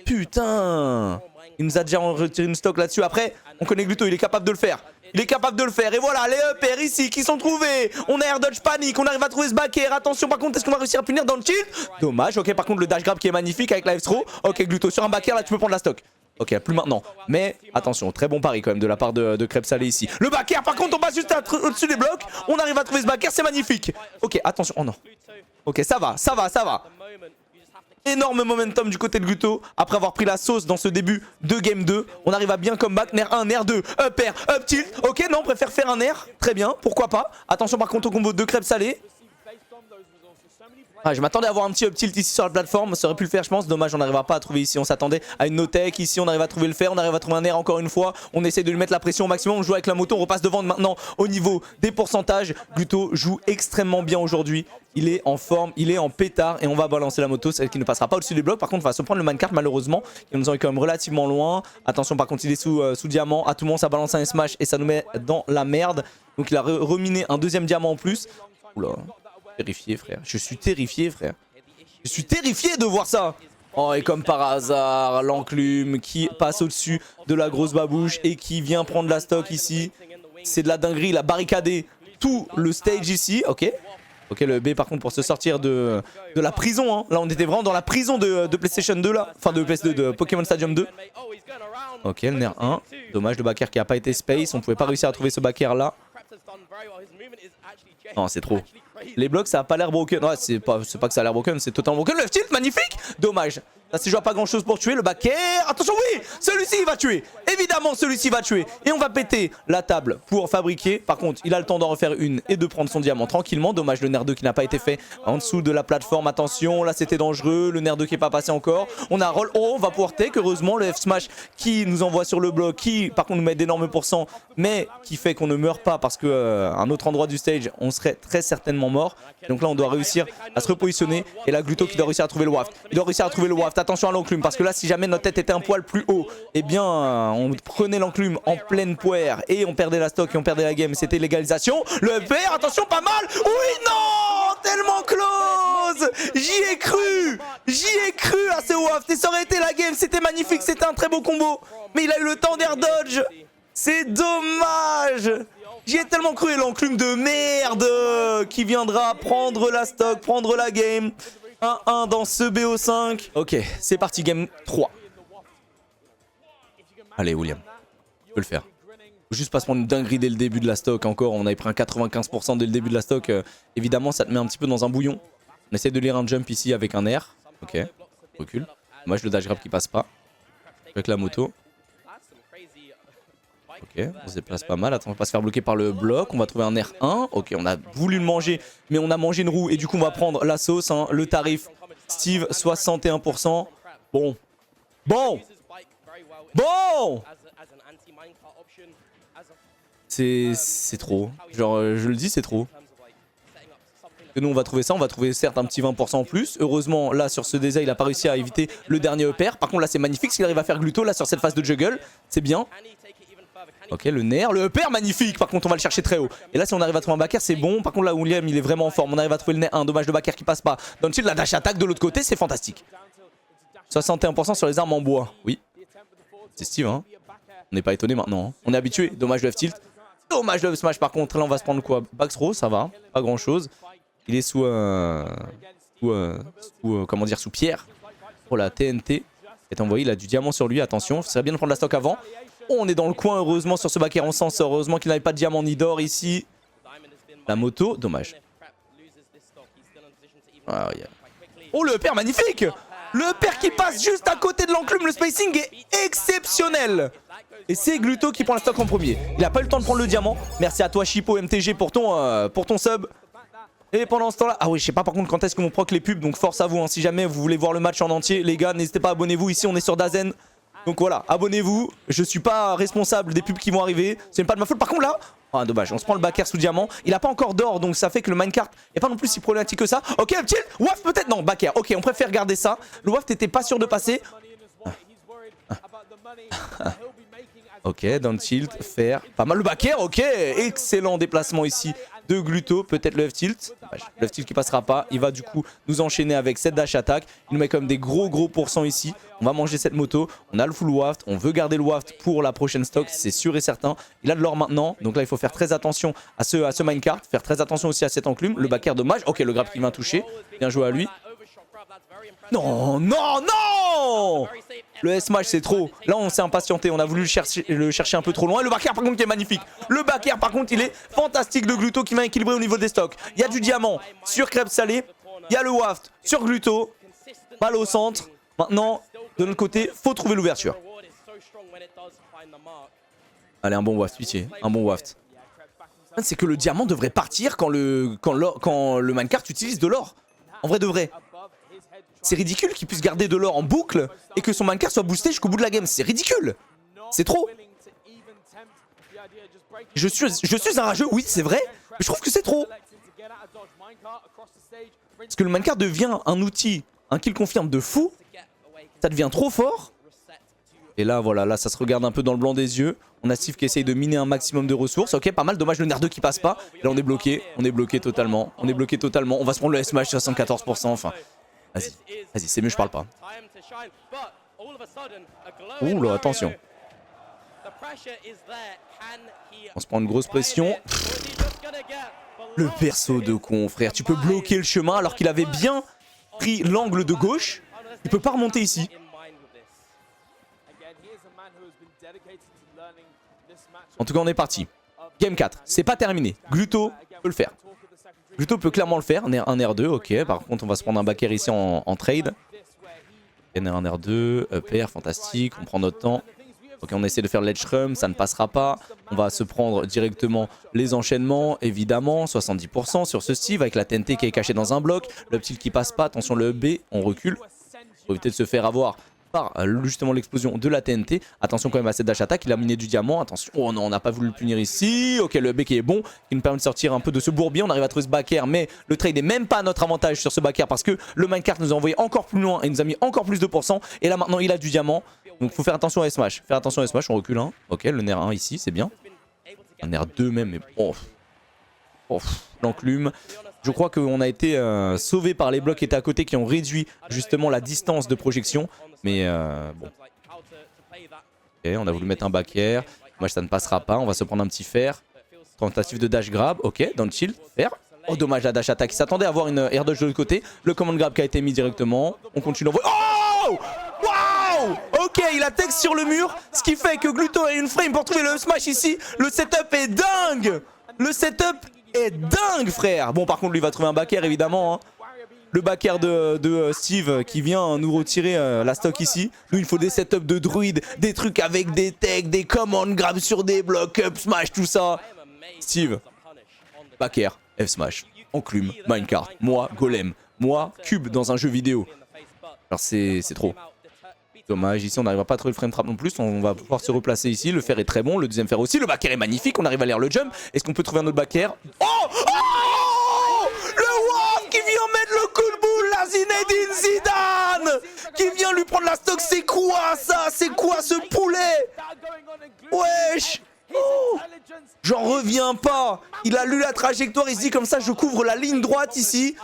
A: Putain. Il nous a déjà retiré une stock là-dessus. Après, on connaît Gluto, il est capable de le faire. Il est capable de le faire. Et voilà, les EPR ici qui sont trouvés. On a air dodge panique. On arrive à trouver ce back air. Attention, par contre, est-ce qu'on va réussir à punir dans le shield? Dommage. Ok, par contre, le dash grab qui est magnifique avec la F-throw. Ok, Gluto, sur un back air, là, tu peux prendre la stock. Ok, plus maintenant. Mais attention, très bon pari quand même de la part de Crêpe Salé ici. Le back air, par contre, on passe juste au-dessus des blocs. On arrive à trouver ce back air, c'est magnifique. Ok, attention. Oh non. Ok, ça va, ça va, ça va. Énorme momentum du côté de Gluto. Après avoir pris la sauce dans ce début de game 2, on arrive à bien comeback. Nair 1, Nair 2, up air, up tilt. Ok, non, on préfère faire un Nair. Très bien, pourquoi pas. Attention par contre au combo de Crêpe Salé. Ah, je m'attendais à avoir un petit up tilt ici sur la plateforme, ça aurait pu le faire je pense, dommage on n'arrivera pas à trouver ici, on s'attendait à une no-tech, ici on arrive à trouver le fer, on arrive à trouver un air encore une fois, on essaie de lui mettre la pression au maximum, on joue avec la moto, on repasse devant maintenant au niveau des pourcentages, Gluto joue extrêmement bien aujourd'hui, il est en forme, il est en pétard et on va balancer la moto, celle qui ne passera pas au-dessus des blocs, par contre on va se prendre le minecart malheureusement, qui nous en est quand même relativement loin, attention par contre il est sous diamant, à tout moment ça balance un smash et ça nous met dans la merde, donc il a reminé un deuxième diamant en plus, oula, terrifié frère, je suis terrifié frère. Je suis terrifié de voir ça. Oh et comme par hasard, l'enclume qui passe au-dessus de la grosse babouche et qui vient prendre la stock ici. C'est de la dinguerie, il a barricadé tout le stage ici, ok. Ok le B par contre pour se sortir de la prison, hein. Là on était vraiment dans la prison de PlayStation 2 là. Enfin de PS2, de Pokémon Stadium 2. Ok le Nair 1, dommage le backer qui a pas été space, on pouvait pas réussir à trouver ce backer là. Non c'est trop. Les blocs ça a pas l'air broken, ouais c'est pas que ça a l'air broken, c'est totalement broken. Le tilt magnifique. Dommage. Là c'est joué pas grand chose pour tuer le back air. Attention oui, celui-ci il va tuer. Évidemment celui-ci va tuer. Et on va péter la table pour fabriquer. Par contre il a le temps d'en refaire une et de prendre son diamant tranquillement. Dommage le Nair 2 qui n'a pas été fait en dessous de la plateforme. Attention là c'était dangereux. Le Nair 2 qui est pas passé encore. On a roll. Oh on va pouvoir take heureusement le F smash qui nous envoie sur le bloc. Qui par contre nous met d'énormes pourcents. Mais qui fait qu'on ne meurt pas parce que un autre endroit du stage on serait très certainement mort. Donc là on doit réussir à se repositionner. Et là Gluto qui doit réussir à trouver le waft. Il doit réussir à trouver le waft. Attention à l'enclume parce que là si jamais notre tête était un poil plus haut, eh bien on prenait l'enclume en pleine poire et on perdait la stock et on perdait la game. C'était l'égalisation. Le PR, attention pas mal. Oui non, tellement close. J'y ai cru à ce waft et ça aurait été la game. C'était magnifique, c'était un très beau combo. Mais il a eu le temps d'air dodge. C'est dommage. J'y ai tellement cru et l'enclume de merde qui viendra prendre la stock, prendre la game. 1-1 dans ce BO5. Ok, c'est parti, game 3. Allez, William, tu peux le faire. Faut juste pas se prendre une dinguerie dès le début de la stock. Encore, on avait pris un 95% dès le début de la stock. Évidemment, ça te met un petit peu dans un bouillon. On essaie de lire un jump ici avec un air. Ok, recule. Dommage le dash grab qui passe pas. Avec la moto. Ok, on se déplace pas mal. Attends, on va pas se faire bloquer par le bloc. On va trouver un R1. Ok, on a voulu le manger, mais on a mangé une roue. Et du coup, on va prendre la sauce. Hein. Le tarif, Steve, 61%. Bon. Bon. Bon. C'est trop. Genre, je le dis, c'est trop. Et nous, on va trouver ça. On va trouver certes un petit 20% en plus. Heureusement, là, sur ce désert, il a pas réussi à éviter le dernier EPR. Par contre, là, c'est magnifique ce qu'il arrive à faire Gluto. Là, sur cette phase de juggle. C'est bien. Ok, le Nair, le EPR magnifique. Par contre on va le chercher très haut. Et là si on arrive à trouver un backer c'est bon. Par contre là William il est vraiment en forme. On arrive à trouver le Nair 1, dommage le backer qui passe pas. Dans le shield la dash attaque de l'autre côté c'est fantastique. 61% sur les armes en bois. Oui. C'est Steve hein. On n'est pas étonné maintenant hein. On est habitué, dommage le F tilt. Dommage le smash par contre. Là, on va se prendre quoi? Back throw, ça va. Pas grand chose. Il est sous comment dire, sous pierre. Pour la TNT est envoyé. Il a du diamant sur lui. Attention, ça serait bien de prendre la stock avant. Oh, on est dans le coin, heureusement, sur ce back air. On s'en sort. Heureusement qu'il n'avait pas de diamant ni d'or ici. La moto, dommage. Ah, yeah. Oh, le père magnifique! Le père qui passe juste à côté de l'enclume. Le spacing est exceptionnel. Et c'est Gluto qui prend la stock en premier. Il n'a pas eu le temps de prendre le diamant. Merci à toi, Chipo MTG, pour ton sub. Et pendant ce temps-là... Ah oui, je sais pas par contre quand est-ce qu'on proc les pubs. Donc force à vous, hein. Si jamais vous voulez voir le match en entier, les gars, n'hésitez pas, abonnez-vous. Ici, on est sur Dazen. Donc voilà, abonnez-vous. Je suis pas responsable des pubs qui vont arriver. Ce n'est pas de ma faute. Par contre là... Ah dommage, on se prend le backer sous diamant. Il a pas encore d'or, donc ça fait que le minecart n'est pas non plus si problématique que ça. Ok, le tilt, waft peut-être. Non, backer. Ok, on préfère garder ça. Le waft était pas sûr de passer. Ok, dans le tilt, faire pas mal le backer. Ok, excellent déplacement ici de Gluto. Peut-être le F-tilt. Le F-tilt qui passera pas. Il va du coup nous enchaîner avec cette dash attack. Il nous met comme des gros pourcents ici. On va manger cette moto. On a le full waft. On veut garder le waft pour la prochaine stock. C'est sûr et certain. Il a de l'or maintenant. Donc là, il faut faire très attention à ce minecart. Faire très attention aussi à cette enclume. Le backer dommage. Ok, le grab qui vient toucher. Bien joué à lui. Non, non, non! Le S-Smash c'est trop. Là on s'est impatienté, on a voulu le chercher un peu trop loin. Et le backer par contre qui est magnifique. Le backer par contre il est fantastique de Gluto qui m'a équilibré au niveau des stocks. Il y a du diamant sur crêpe salée. Il y a le waft sur Gluto. Balle au centre. Maintenant de notre côté faut trouver l'ouverture. Allez, un bon waft, pitié. Un bon waft. C'est que le diamant devrait partir quand le minecart utilise de l'or. En vrai de vrai. C'est ridicule qu'il puisse garder de l'or en boucle et que son minecart soit boosté jusqu'au bout de la game. C'est ridicule. C'est trop. Je suis un rageux, oui, c'est vrai. Mais je trouve que c'est trop. Parce que le minecart devient un outil, un kill confirme de fou. Ça devient trop fort. Et là, voilà, là, ça se regarde un peu dans le blanc des yeux. On a Steve qui essaye de miner un maximum de ressources. Ok, pas mal. Dommage le Nerf 2 qui passe pas. Et là, on est bloqué. On est bloqué totalement. On est bloqué totalement. On va se prendre le S-Smash 74%. Enfin, vas-y, vas-y, c'est mieux, je parle pas. Ouh là, attention. On se prend une grosse pression. Le perso de con, frère. Tu peux bloquer le chemin alors qu'il avait bien pris l'angle de gauche. Il peut pas remonter ici. En tout cas, on est parti. Game 4, c'est pas terminé. Gluto peut le faire. Gluto peut clairement le faire. Un R2, ok. Par contre, on va se prendre un backer ici en trade. Un R2, EPR, fantastique. On prend notre temps. Ok, on essaie de faire ledge rum, ça ne passera pas. On va se prendre directement les enchaînements, évidemment. 70% sur ce Steve avec la TNT qui est cachée dans un bloc. Le petit qui passe pas. Attention, le B, on recule. Pour éviter de se faire avoir par justement l'explosion de la TNT. Attention quand même à cette dash attack, il a miné du diamant, attention, oh non on n'a pas voulu le punir ici, ok le B qui est bon, qui nous permet de sortir un peu de ce bourbier, on arrive à trouver ce backer mais le trade n'est même pas à notre avantage sur ce backer parce que le minecart nous a envoyé encore plus loin et nous a mis encore plus de pourcents et là maintenant il a du diamant, donc faut faire attention à S-Smash, on recule hein, ok le nerf 1 ici c'est bien, un nerf 2 même mais l'enclume. Je crois qu'on a été sauvé par les blocs qui étaient à côté qui ont réduit justement la distance de projection. Mais bon. Ok, on a voulu mettre un backer. Moi ça ne passera pas. On va se prendre un petit fer. Tentative de dash grab. Ok, dans le chill. Fer. Oh dommage la dash attack. Il s'attendait à avoir une air dodge de l'autre côté. Le command grab qui a été mis directement. On continue d'envoyer. Oh wow. Ok, il a texte sur le mur. Ce qui fait que Gluto a une frame pour trouver le smash ici. Le setup est dingue. Le setup est dingue frère. Bon par contre lui va trouver un backer évidemment hein. Le backer de Steve qui vient nous retirer la stock ici. Nous il faut des setups de druide, des trucs avec des techs, des command grab sur des blocs, up smash, tout ça. Steve, backer, F smash, enclume, minecart, moi golem, moi cube dans un jeu vidéo. Alors c'est trop. Dommage, ici on n'arrivera pas à trouver le frame trap non plus, on va pouvoir se replacer ici, le fer est très bon, le deuxième fer aussi, le backer est magnifique, on arrive à lire le jump. Est-ce qu'on peut trouver un autre backer? Oh, oh le WAF qui vient mettre le coup de boule, la Zinedine Zidane qui vient lui prendre la stock, c'est quoi ça? C'est quoi ce poulet? Wesh oh, j'en reviens pas. Il a lu la trajectoire, il se dit comme ça je couvre la ligne droite ici.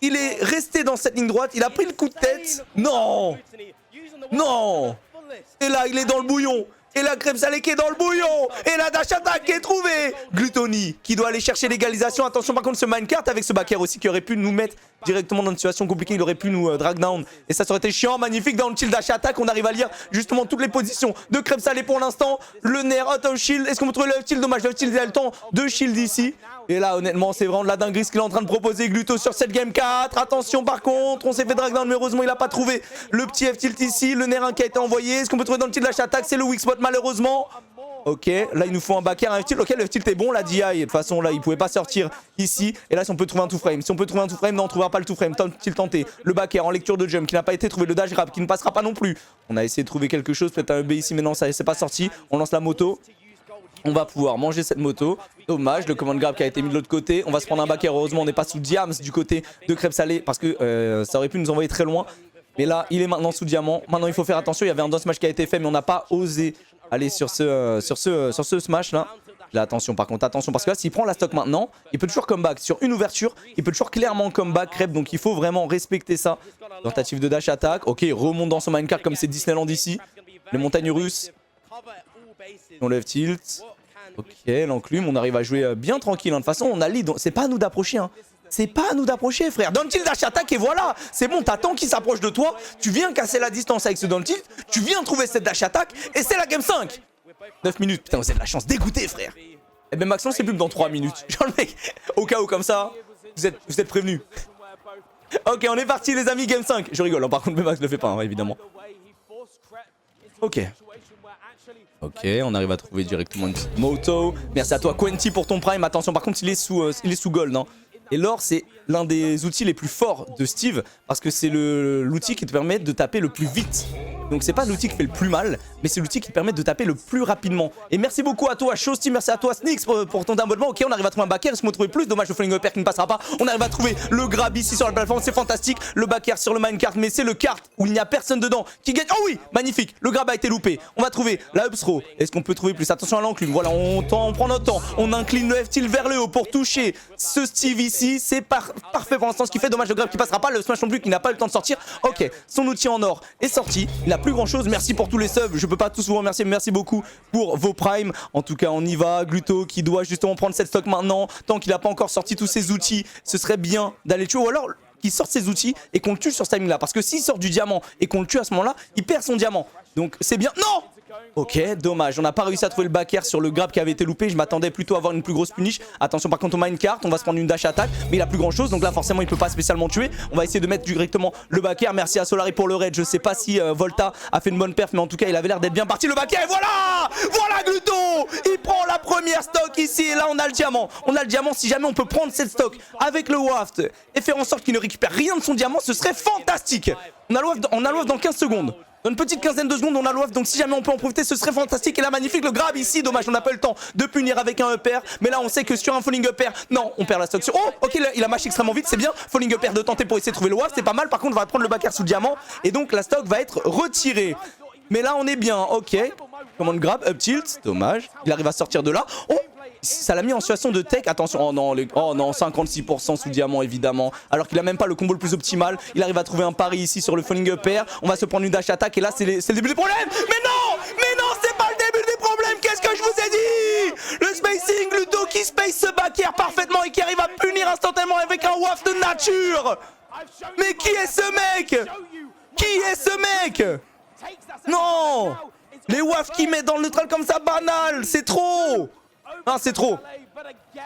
A: Il est resté dans cette ligne droite, il a pris le coup de tête. Non. Non. Et là, il est dans le bouillon. Et la crème salée qui est dans le bouillon. Et la dash attack qui est trouvée. Gluttony qui doit aller chercher l'égalisation. Attention par contre ce minecart avec ce backer aussi qui aurait pu nous mettre directement dans une situation compliquée. Il aurait pu nous drag down. Et ça aurait été chiant. Magnifique dans le chill dash attack. On arrive à lire justement toutes les positions de crème salée pour l'instant. Le nerf auto shield. Est-ce qu'on peut trouver le shield? Dommage, le shield il a le temps de shield ici. Et là honnêtement c'est vraiment de la dinguerie ce qu'il est en train de proposer Gluto sur cette game 4. Attention par contre, on s'est fait drag down mais heureusement il a pas trouvé le petit F-tilt ici. Le nerf 1 qui a été envoyé. Est-ce qu'on peut trouver dans le tilt dash attack? C'est le weak spot malheureusement. Ok, là il nous faut un backer, un F-tilt. Ok, le F-tilt est bon, la DI. De toute façon là il pouvait pas sortir ici. Et là si on peut trouver un two frame. Si on peut trouver un two frame, non on trouvera pas le two frame. Tilt tenté. Le backer en lecture de jump qui n'a pas été trouvé. Le dash grab qui ne passera pas non plus. On a essayé de trouver quelque chose, peut-être un EB ici mais non ça c'est pas sorti. On lance la moto. On va pouvoir manger cette moto. Dommage, le command grab qui a été mis de l'autre côté. On va se prendre un backer. Heureusement, on n'est pas sous diams du côté de crêpe salée parce que ça aurait pu nous envoyer très loin. Mais là, il est maintenant sous diamant. Maintenant, il faut faire attention. Il y avait un down smash qui a été fait, mais on n'a pas osé aller sur ce smash là. Là, attention, par contre, attention parce que là, s'il prend la stock maintenant, il peut toujours comeback sur une ouverture. Il peut toujours clairement comeback crêpe. Donc, il faut vraiment respecter ça. Tentative de dash attack. Ok, il remonte dans son minecart comme c'est Disneyland ici. Les montagnes russes. On lève tilt. Ok, l'enclume, on arrive à jouer bien tranquille. De toute façon, on a lead. C'est pas à nous d'approcher. Hein. C'est pas à nous d'approcher, frère. Down tilt dash attack et voilà. C'est bon, t'attends qu'il s'approche de toi. Tu viens casser la distance avec ce down tilt. Tu viens trouver cette dash attack. Et c'est la game 5. 9 minutes. Putain, vous avez de la chance. Dégoûté, frère. Et ben, Maxence, c'est plus que dans 3 minutes. Genre, le mec, au cas où, comme ça, vous êtes prévenus. Ok, on est parti, les amis, game 5. Je rigole, hein. Par contre, Max le fait pas, hein, évidemment. Ok. Ok, on arrive à trouver directement une petite moto. Merci à toi, Quenty, pour ton prime. Attention, par contre, il est sous gold. Hein. Et l'or, c'est l'un des outils les plus forts de Steve. Parce que c'est l'outil qui te permet de taper le plus vite. Donc c'est pas l'outil qui fait le plus mal, mais c'est l'outil qui te permet de taper le plus rapidement. Et merci beaucoup à toi, Shosty, merci à toi, Snix, pour ton abonnement. Ok, on arrive à trouver un backer, est-ce qu'on peut trouver plus? Dommage, le falling upper qui ne passera pas. On arrive à trouver le grab ici sur la plateforme, c'est fantastique. Le backer sur le minecart, mais c'est le kart où il n'y a personne dedans qui gagne. Oh oui, magnifique, le grab a été loupé. On va trouver la up throw. Est-ce qu'on peut trouver plus? Attention à l'enclume, voilà, on prend notre temps. On incline le F-tilt vers le haut pour toucher ce Steve ici. C'est parfait pour l'instant ce qu'il fait. Dommage, le grab qui passera pas, le smash non plus qui n'a pas eu le temps de sortir. Ok, son outil en or est sorti. Il n'a plus grand chose. Merci pour tous les subs, je peux pas tous vous remercier, mais merci beaucoup pour vos primes. En tout cas, on y va. Gluto qui doit justement prendre cette stock maintenant. Tant qu'il n'a pas encore sorti tous ses outils, ce serait bien d'aller tuer. Ou alors qu'il sorte ses outils et qu'on le tue sur ce timing là. Parce que s'il sort du diamant et qu'on le tue à ce moment là, il perd son diamant. Donc c'est bien. Non! Ok, dommage, on n'a pas réussi à trouver le backer sur le grab qui avait été loupé. Je m'attendais plutôt à avoir une plus grosse punish. Attention par contre au minecart, on va se prendre une dash attack, mais il a plus grand chose, donc là forcément il peut pas spécialement tuer. On va essayer de mettre directement le backer. Merci à Solari pour le raid. Je sais pas si Volta a fait une bonne perf, mais en tout cas il avait l'air d'être bien parti. Le backer, et voilà! Voilà Gluto! Il prend la première stock ici, et là on a le diamant. On a le diamant, si jamais on peut prendre cette stock avec le waft et faire en sorte qu'il ne récupère rien de son diamant, ce serait fantastique. On a le waft dans 15 secondes. Dans une petite quinzaine de secondes, on a le waft, donc si jamais on peut en profiter, ce serait fantastique. Et là, magnifique, le grab ici. Dommage, on n'a pas eu le temps de punir avec un upper. Mais là, on sait que sur un falling upper, non, on perd la stock sur. Oh, ok, il a mâché extrêmement vite, c'est bien. Falling upper de tenter pour essayer de trouver le waft, c'est pas mal. Par contre, on va prendre le backer sous le diamant. Et donc, la stock va être retirée. Mais là, on est bien, ok. Comment le grab, up tilt, dommage. Il arrive à sortir de là. Oh! Ça l'a mis en situation de tech. Attention, oh non, 56% sous diamant évidemment. Alors qu'il a même pas le combo le plus optimal. Il arrive à trouver un pari ici sur le falling upper. On va se prendre une dash attack et là c'est le début des problèmes. Mais non, c'est pas le début des problèmes. Qu'est-ce que je vous ai dit? Le spacing, Gluto qui space ce backer parfaitement et qui arrive à punir instantanément avec un waft de nature. Mais qui est ce mec? Qui est ce mec? Non, les wafts qui mettent dans le neutral comme ça, banal, c'est trop. Non, c'est trop.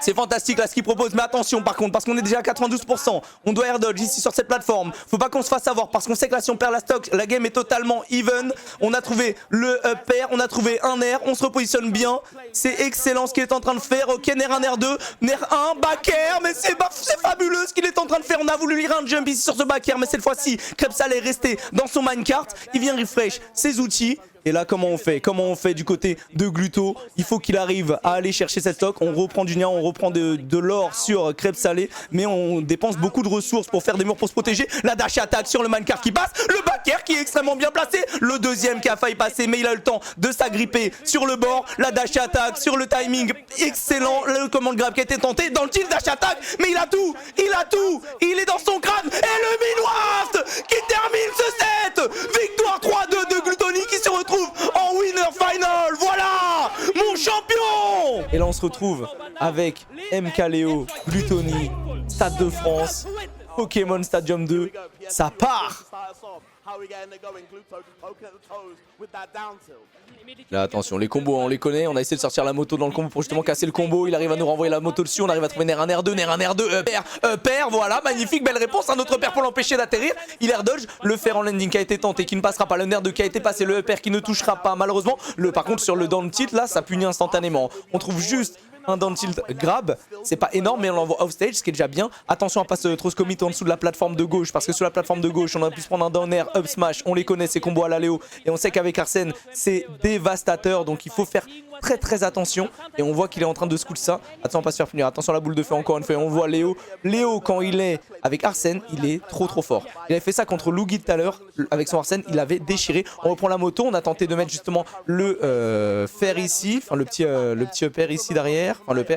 A: C'est fantastique là ce qu'il propose, mais attention par contre, parce qu'on est déjà à 92%. On doit air dodge ici sur cette plateforme. Faut pas qu'on se fasse avoir, parce qu'on sait que là si on perd la stock, la game est totalement even. On a trouvé le pair, on a trouvé un air, on se repositionne bien. C'est excellent ce qu'il est en train de faire. Ok, Nair 1, Nair 2, Nair 1, backer, mais c'est fabuleux ce qu'il est en train de faire. On a voulu lire un jump ici sur ce backer, mais cette fois-ci, Crepsal est resté dans son minecart. Il vient refresh ses outils. Et là, comment on fait? Comment on fait du côté de Gluto? Il faut qu'il arrive à aller chercher cette stock. On reprend du nian, on reprend de l'or sur crêpes salées. Mais on dépense beaucoup de ressources pour faire des murs pour se protéger. La dash attack sur le minecart qui passe. Le backer qui est extrêmement bien placé. Le deuxième qui a failli passer, mais il a le temps de s'agripper sur le bord. La dash attack sur le timing excellent. Le command grab qui a été tenté dans le tilt dash attack. Mais il a tout. Il a tout. Il est dans son crâne. Et le Minwaft qui termine ce set. Victoire 3-2 de Gluttony qui se retrouve en winner final. Voilà. on se retrouve avec MKLeo, Gluttony, Stade de France, Pokémon Stadium 2. Ça part! Là, attention, les combos, on les connaît. On a essayé de sortir la moto dans le combo pour justement casser le combo. Il arrive à nous renvoyer la moto dessus. On arrive à trouver Nair 1, Nair 2, Nair 1, Nair 2, pair, voilà, magnifique, belle réponse. Un autre pair pour l'empêcher d'atterrir. Il air dodge. Le fer en landing qui a été tenté, qui ne passera pas. Le Nair 2 qui a été passé. Le pair qui ne touchera pas, malheureusement. Par contre, sur le down tilt, là, ça punit instantanément. On trouve juste un down tilt grab, c'est pas énorme mais on l'envoie off stage, ce qui est déjà bien. Attention à pas se trop se commit en dessous de la plateforme de gauche, parce que sur la plateforme de gauche on aurait pu se prendre un down air, up smash, on les connaît ces combos à la Léo et on sait qu'avec Arsène c'est dévastateur, donc il faut faire très attention et on voit qu'il est en train de scoot ça. Attention à pas se faire punir, attention à la boule de feu encore une fois, on voit Léo quand il est avec Arsène, il est trop fort. Il avait fait ça contre Luigi tout à l'heure avec son Arsène, il avait déchiré. On reprend la moto, on a tenté de mettre justement le fer ici, enfin le petit pair ici derrière,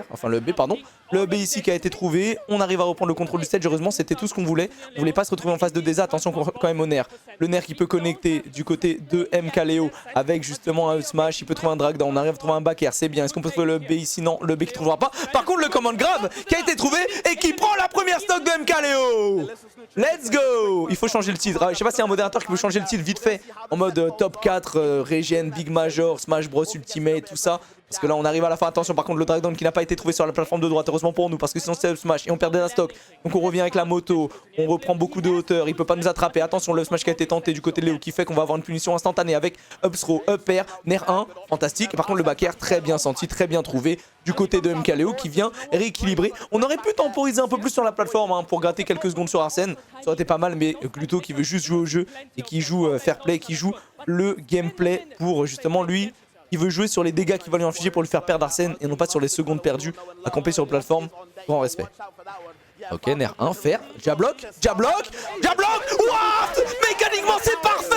A: enfin le B pardon. Le B ici qui a été trouvé, on arrive à reprendre le contrôle du stage, heureusement c'était tout ce qu'on voulait. On voulait pas se retrouver en face de Deza, attention quand même au Nair. Le Nair qui peut connecter du côté de MKLeo avec justement un smash, il peut trouver un drag down, on arrive à trouver un back air, c'est bien. Est-ce qu'on peut trouver le B ici? Non, le B qui trouvera pas. Par contre le command grab qui a été trouvé et qui prend la première stock de MKLeo. Let's go. Il faut changer le titre, je sais pas s'il y a un modérateur qui peut changer le titre vite fait en mode top 4, Regen, Big Major, Smash Bros Ultimate, tout ça. Parce que là on arrive à la fin, attention par contre le drag down qui n'a pas été trouvé sur la plateforme de droite, heureusement pour nous parce que sinon c'est up smash et on perdait la stock. Donc on revient avec la moto, on reprend beaucoup de hauteur, il peut pas nous attraper. Attention le smash qui a été tenté du côté de Léo qui fait qu'on va avoir une punition instantanée avec up throw, up air, Nair 1, fantastique. Par contre le back air très bien senti, très bien trouvé du côté de MKLeo qui vient rééquilibrer. On aurait pu temporiser un peu plus sur la plateforme pour gratter quelques secondes sur Arsène, ça aurait été pas mal, mais Gluto qui veut juste jouer au jeu et qui joue fair play, qui joue le gameplay pour justement lui. Il veut jouer sur les dégâts qu'il va lui infliger pour lui faire perdre Arsène et non pas sur les secondes perdues à camper sur la plateforme. Grand respect. Ok, Nair 1, fer, jablock, what? Mécaniquement c'est parfait!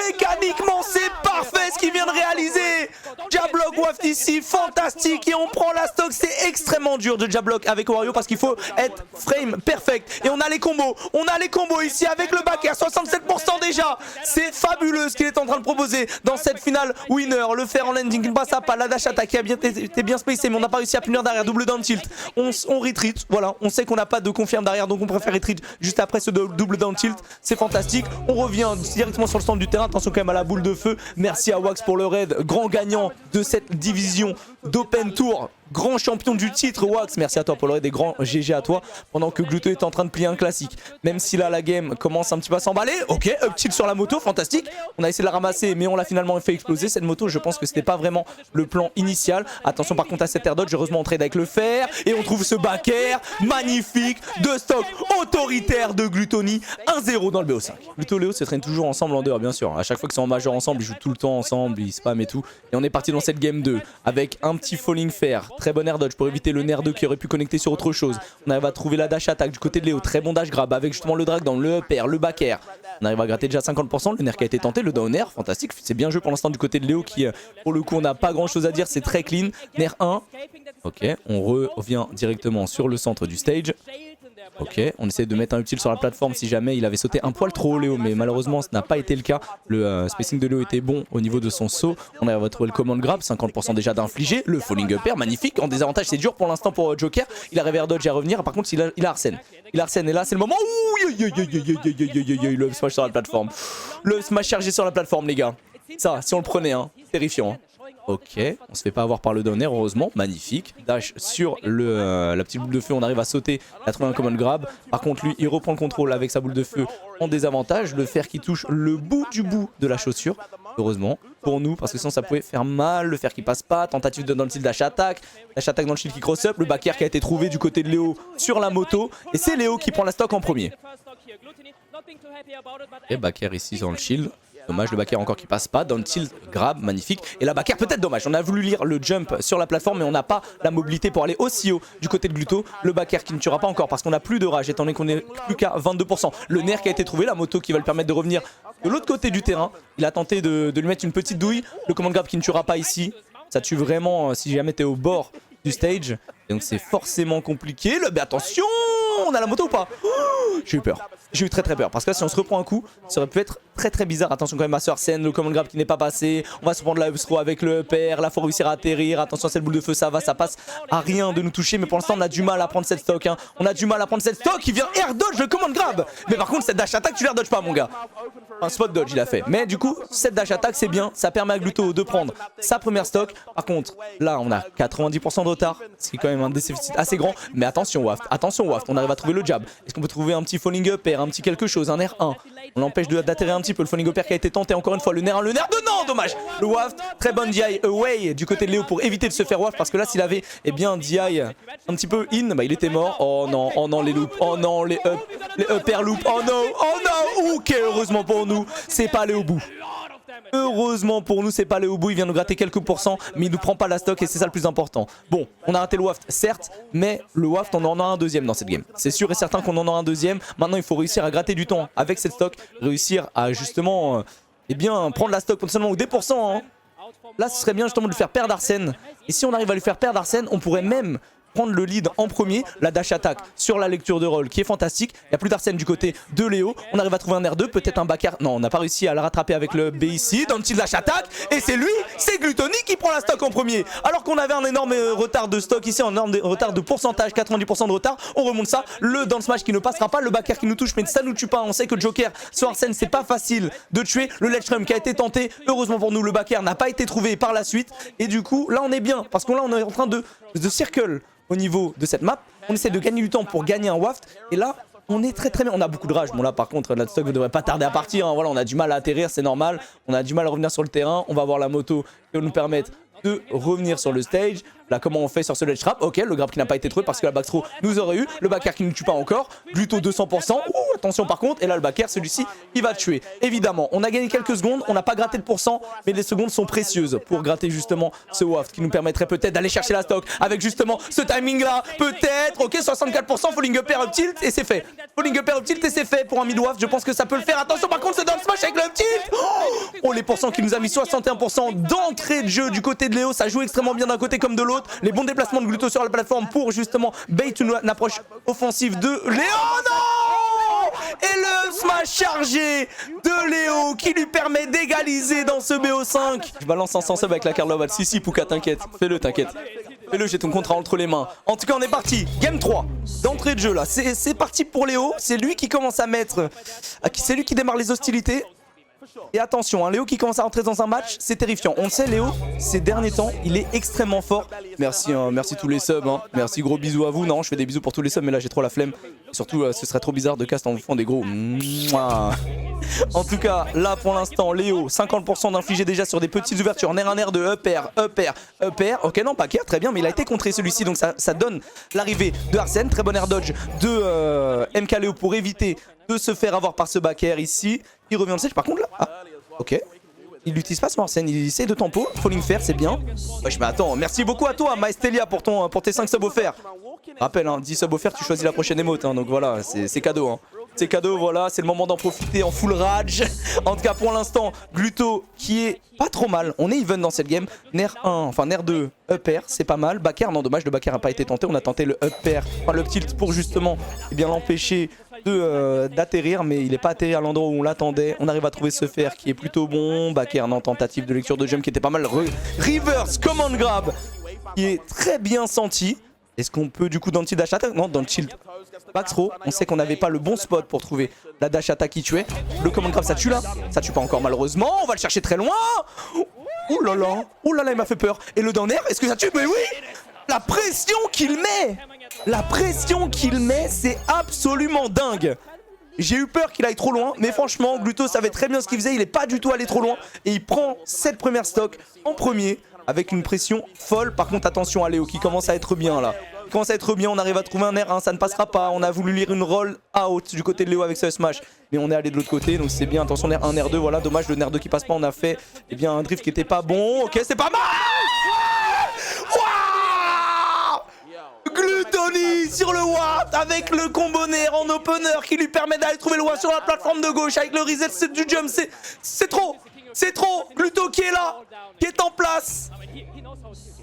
A: Mécaniquement c'est parfait ce qu'il vient de réaliser! Jablock waft ici, fantastique, et on prend la stock. C'est extrêmement dur de jablock avec Wario parce qu'il faut être frame perfect. Et on a les combos ici avec le back air, 67% déjà. C'est fabuleux ce qu'il est en train de proposer dans cette finale winner. Le fer en landing qui ne passe pas, la dash attack qui a été bien spacé, mais on n'a pas réussi à punir derrière, double down tilt. On retreat, voilà, on sait qu'on n'a pas de confirme derrière, donc on préfère retreat juste après ce double down tilt. C'est fantastique, on revient directement sur le stand du terrain. Attention quand même à la boule de feu. Merci à Wax pour le raid, grand gagnant de cette division d'Open Tour, grand champion du titre. Wax, merci à toi pour le raid et grand GG à toi, pendant que Gluto est en train de plier un classique. Même si là la game commence un petit peu à s'emballer. Ok, up tilt sur la moto, fantastique. On a essayé de la ramasser mais on l'a finalement fait exploser cette moto. Je pense que c'était pas vraiment le plan initial. Attention par contre à cet air dodge, heureusement on trade avec le fer et on trouve ce back air magnifique de stock autoritaire de Gluttony. 1-0 dans le BO5. Gluto Léo se traînent toujours ensemble en dehors bien sûr. À chaque fois qu'ils sont en major ensemble, ils jouent tout le temps ensemble, ils spam et tout. Et on est parti dans cette game 2 avec un petit falling fair, très bon air dodge pour éviter le Nair 2 qui aurait pu connecter sur autre chose. On arrive à trouver la dash attack du côté de Léo, très bon dash grab avec justement le drag dans le up air, le back air. On arrive à gratter déjà 50%, le Nair qui a été tenté, le down air, fantastique, c'est bien joué pour l'instant du côté de Léo qui pour le coup on n'a pas grand chose à dire, c'est très clean. Nair 1, ok, on revient directement sur le centre du stage. Ok, on essaie de mettre un utile sur la plateforme si jamais il avait sauté un poil trop haut Léo, mais malheureusement ce n'a pas été le cas. Le spacing de Léo était bon au niveau de son saut. On a retrouvé le command grab, 50% déjà d'infligé. Le falling up air, magnifique. En désavantage c'est dur pour l'instant pour Joker. Il arrive air dodge à revenir, par contre il a Arsène. Il a Arsène et là c'est le moment où le smash sur la plateforme. Le smash chargé sur la plateforme les gars. Ça, si on le prenait, hein, terrifiant. Hein. Ok, on se fait pas avoir par le down air, heureusement, magnifique. Dash sur la petite boule de feu, on arrive à sauter, à trouver un command grab. Par contre lui, il reprend le contrôle avec sa boule de feu en désavantage. Le fer qui touche le bout du bout de la chaussure, heureusement, pour nous, parce que sinon ça pouvait faire mal. Le fer qui passe pas, tentative de dans le style dash attack dans le shield qui cross up. Le back air qui a été trouvé du côté de Léo sur la moto. Et c'est Léo qui prend la stock en premier. Et back air ici dans le shield. Dommage, le back air encore qui passe pas. Down tilt, grab, magnifique. Et la back air peut-être dommage. On a voulu lire le jump sur la plateforme, mais on n'a pas la mobilité pour aller aussi haut du côté de Gluto. Le back air qui ne tuera pas encore parce qu'on n'a plus de rage, étant donné qu'on est plus qu'à 22%. Le Nair qui a été trouvé, la moto qui va lui permettre de revenir de l'autre côté du terrain. Il a tenté de lui mettre une petite douille. Le command grab qui ne tuera pas ici. Ça tue vraiment si jamais tu es au bord du stage. Et donc c'est forcément compliqué. Mais attention, on a la moto ou pas? J'ai eu peur. j'ai eu très peur. Parce que là, si on se reprend un coup, ça aurait pu être très bizarre. Attention quand même à ce Arsène, le command grab qui n'est pas passé. On va se prendre la throw avec le upper. Là, faut réussir à atterrir. Attention, c'est le boule de feu, ça va, ça passe à rien de nous toucher. Mais pour l'instant, on a du mal à prendre cette stock. Hein. On a du mal à prendre cette stock. Il vient air dodge le command grab. Mais par contre, cette dash attack, tu l'air dodge pas, mon gars. Un spot dodge, il a fait. Mais du coup, cette dash attack, c'est bien. Ça permet à Gluto de prendre sa première stock. Par contre, là, on a 90% de retard. Ce qui est quand même un déficit assez grand. Mais attention, Waft. Attention, Waft. On arrive à trouver le jab. Est-ce qu'on peut trouver un petit falling upper, un petit quelque chose, un R1? On l'empêche d'atterrir un petit peu. Le falling upper qui a été tenté encore une fois. Le nerf 1, le nerf 2. Non, dommage. Le Waft. Très bonne DI away du côté de Léo pour éviter de se faire Waft. Parce que là, s'il avait, eh bien, DI un petit peu in, bah, il était mort. Oh non, les loops. Oh non, les upper loops. Oh non, oh non. Ok, heureusement pour nous, c'est pas allé au bout. Heureusement pour nous, c'est pas allé au bout. Il vient nous gratter quelques pourcents, mais il nous prend pas la stock et c'est ça le plus important. Bon, on a raté le waft, certes, mais le waft, on en aura un deuxième dans cette game. C'est sûr et certain qu'on en aura un deuxième. Maintenant, il faut réussir à gratter du temps avec cette stock, réussir à justement, eh bien, prendre la stock potentiellement ou des pourcents. Hein. Là, ce serait bien justement de lui faire perdre Arsène. Et si on arrive à lui faire perdre Arsène, on pourrait même prendre le lead en premier, la dash attack sur la lecture de rôle qui est fantastique. Il n'y a plus d'Arsène du côté de Léo. On arrive à trouver un R2, peut-être un backer. Non, on n'a pas réussi à le rattraper avec le B ici, dans le petit dash attack. Et c'est lui, c'est Gluttony qui prend la stock en premier. Alors qu'on avait un énorme retard de stock ici, un énorme retard de pourcentage, 90% de retard. On remonte ça, le down smash qui ne passera pas, le backer qui nous touche, mais ça nous tue pas. On sait que Joker sur Arsène, c'est pas facile de tuer. Le ledge trum qui a été tenté, heureusement pour nous, le backer n'a pas été trouvé par la suite. Et du coup, là on est bien, parce que là on est en train de circle au niveau de cette map. On essaie de gagner du temps pour gagner un waft. Et là, on est très bien. On a beaucoup de rage. Bon là par contre, la stock ne devrait pas tarder à partir. Hein. Voilà, on a du mal à atterrir, c'est normal. On a du mal à revenir sur le terrain. On va avoir la moto qui va nous permettre de revenir sur le stage. Là, comment on fait sur ce ledge trap? Ok, le grab qui n'a pas été trouvé parce que la back throw nous aurait eu. Le backer qui ne tue pas encore. Gluto 200%. Ouh, attention par contre. Et là, le backer, celui-ci, il va tuer. Évidemment, on a gagné quelques secondes. On n'a pas gratté le pourcent. Mais les secondes sont précieuses pour gratter justement ce waft qui nous permettrait peut-être d'aller chercher la stock avec justement ce timing-là. Peut-être. Ok, 64%. Falling upper up tilt et c'est fait. Falling upper up tilt et c'est fait pour un mid waft. Je pense que ça peut le faire. Attention par contre, ce down smash avec le up tilt. Oh, les pourcents qui nous a mis 61% d'entrée de jeu du côté de Léo. Ça joue extrêmement bien d'un côté comme de l'autre. Les bons déplacements de Gluto sur la plateforme pour justement bait une approche offensive de Léo. Non! Et le smash chargé de Léo qui lui permet d'égaliser dans ce BO5. Je balance un sans sub avec la Karlov. Si, Pouka, t'inquiète. Fais-le, t'inquiète. Fais-le, j'ai ton contrat entre les mains. En tout cas, on est parti. Game 3 d'entrée de jeu là. C'est parti pour Léo. C'est lui qui commence à mettre... C'est lui qui démarre les hostilités. Et attention, hein, Léo qui commence à rentrer dans un match, c'est terrifiant. On le sait, Léo, ces derniers temps, il est extrêmement fort. Merci, merci tous les subs. Hein. Merci, gros bisous à vous. Non, je fais des bisous pour tous les subs, mais là j'ai trop la flemme. Surtout, ce serait trop bizarre de cast en vous faisant des gros. Mouah. En tout cas, là pour l'instant, Léo, 50% d'infligé déjà sur des petites ouvertures. R1, R2, upper. Ok, non, pas care, très bien, mais il a été contré celui-ci, donc ça donne l'arrivée de Arsène. Très bon air dodge de MK Léo pour éviter de se faire avoir par ce back air ici. Il revient de stage par contre là. Ah, ok. Il n'utilise pas son Arsène, il essaie de tempo. Falling fair, c'est bien. Wesh, mais attends, merci beaucoup à toi, Maestelia, pour tes 5 subs offerts. Rappelle, hein, 10 subs offerts, tu choisis la prochaine émote. Hein, donc voilà, c'est cadeau. Hein. C'est cadeau, voilà, c'est le moment d'en profiter en full rage. En tout cas, pour l'instant, Gluto qui est pas trop mal. On est even dans cette game. Ner 1, enfin Ner 2, upper, c'est pas mal. Backer, non, dommage, le backer n'a pas été tenté. On a tenté le upper, enfin le tilt pour justement eh bien l'empêcher d'atterrir, mais il n'est pas atterri à l'endroit où on l'attendait. On arrive à trouver ce fer qui est plutôt bon. Backer, non, tentative de lecture de jump qui était pas mal. Reverse, command grab, qui est très bien senti. Est-ce qu'on peut du coup dans le tilt dash attack? Non, dans le tilt back throw. On sait qu'on n'avait pas le bon spot pour trouver la dash attack qui tuait. Le command grab, ça tue là? Ça tue pas encore malheureusement. On va le chercher très loin. Ouh là là, il m'a fait peur. Et le down air, est-ce que ça tue? Mais oui! La pression qu'il met! La pression qu'il met, c'est absolument dingue. J'ai eu peur qu'il aille trop loin, mais franchement, Gluto savait très bien ce qu'il faisait. Il n'est pas du tout allé trop loin. Et il prend cette première stock en premier avec une pression folle. Par contre, attention à Léo qui commence à être bien là. Il commence à être bien, on arrive à trouver un R1, ça ne passera pas. On a voulu lire une roll out du côté de Léo avec ce smash. Mais on est allé de l'autre côté, donc c'est bien. Attention, R1, R2, voilà. Dommage, le R2 qui passe pas. On a fait eh bien, un drift qui était pas bon. Ok, c'est pas mal. Gluttony sur le watt avec le combo Nair en opener qui lui permet d'aller trouver le watt sur la plateforme de gauche avec le reset du jump. C'est trop. C'est trop. Gluto qui est là, qui est en place.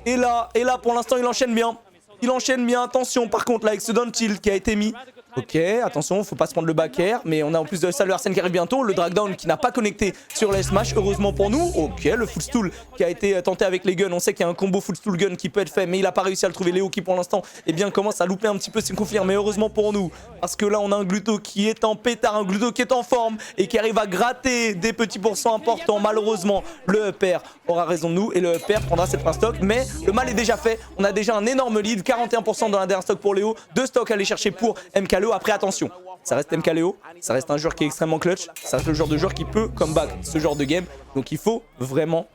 A: Et là pour l'instant, il enchaîne bien. Il enchaîne bien. Attention, par contre, là, avec ce down tilt qui a été mis. Ok, attention, faut pas se prendre le back air, mais on a en plus de ça le Arsène qui arrive bientôt, le drag down qui n'a pas connecté sur les smash, heureusement pour nous. Ok, le footstool qui a été tenté avec les guns, on sait qu'il y a un combo footstool gun qui peut être fait, mais il a pas réussi à le trouver. Léo qui pour l'instant, eh bien commence à louper un petit peu ses confirmes, mais heureusement pour nous, parce que là on a un Gluto qui est en pétard, un Gluto qui est en forme et qui arrive à gratter des petits pourcents importants. Malheureusement, le upper aura raison de nous et le upper prendra cette fin stock, mais le mal est déjà fait. On a déjà un énorme lead, 41% dans la dernière stock pour Léo, 2 stocks à aller chercher pour MKLeo. Après attention, ça reste MKLeo, ça reste un joueur qui est extrêmement clutch, ça reste le genre de joueur qui peut comeback ce genre de game, donc il faut vraiment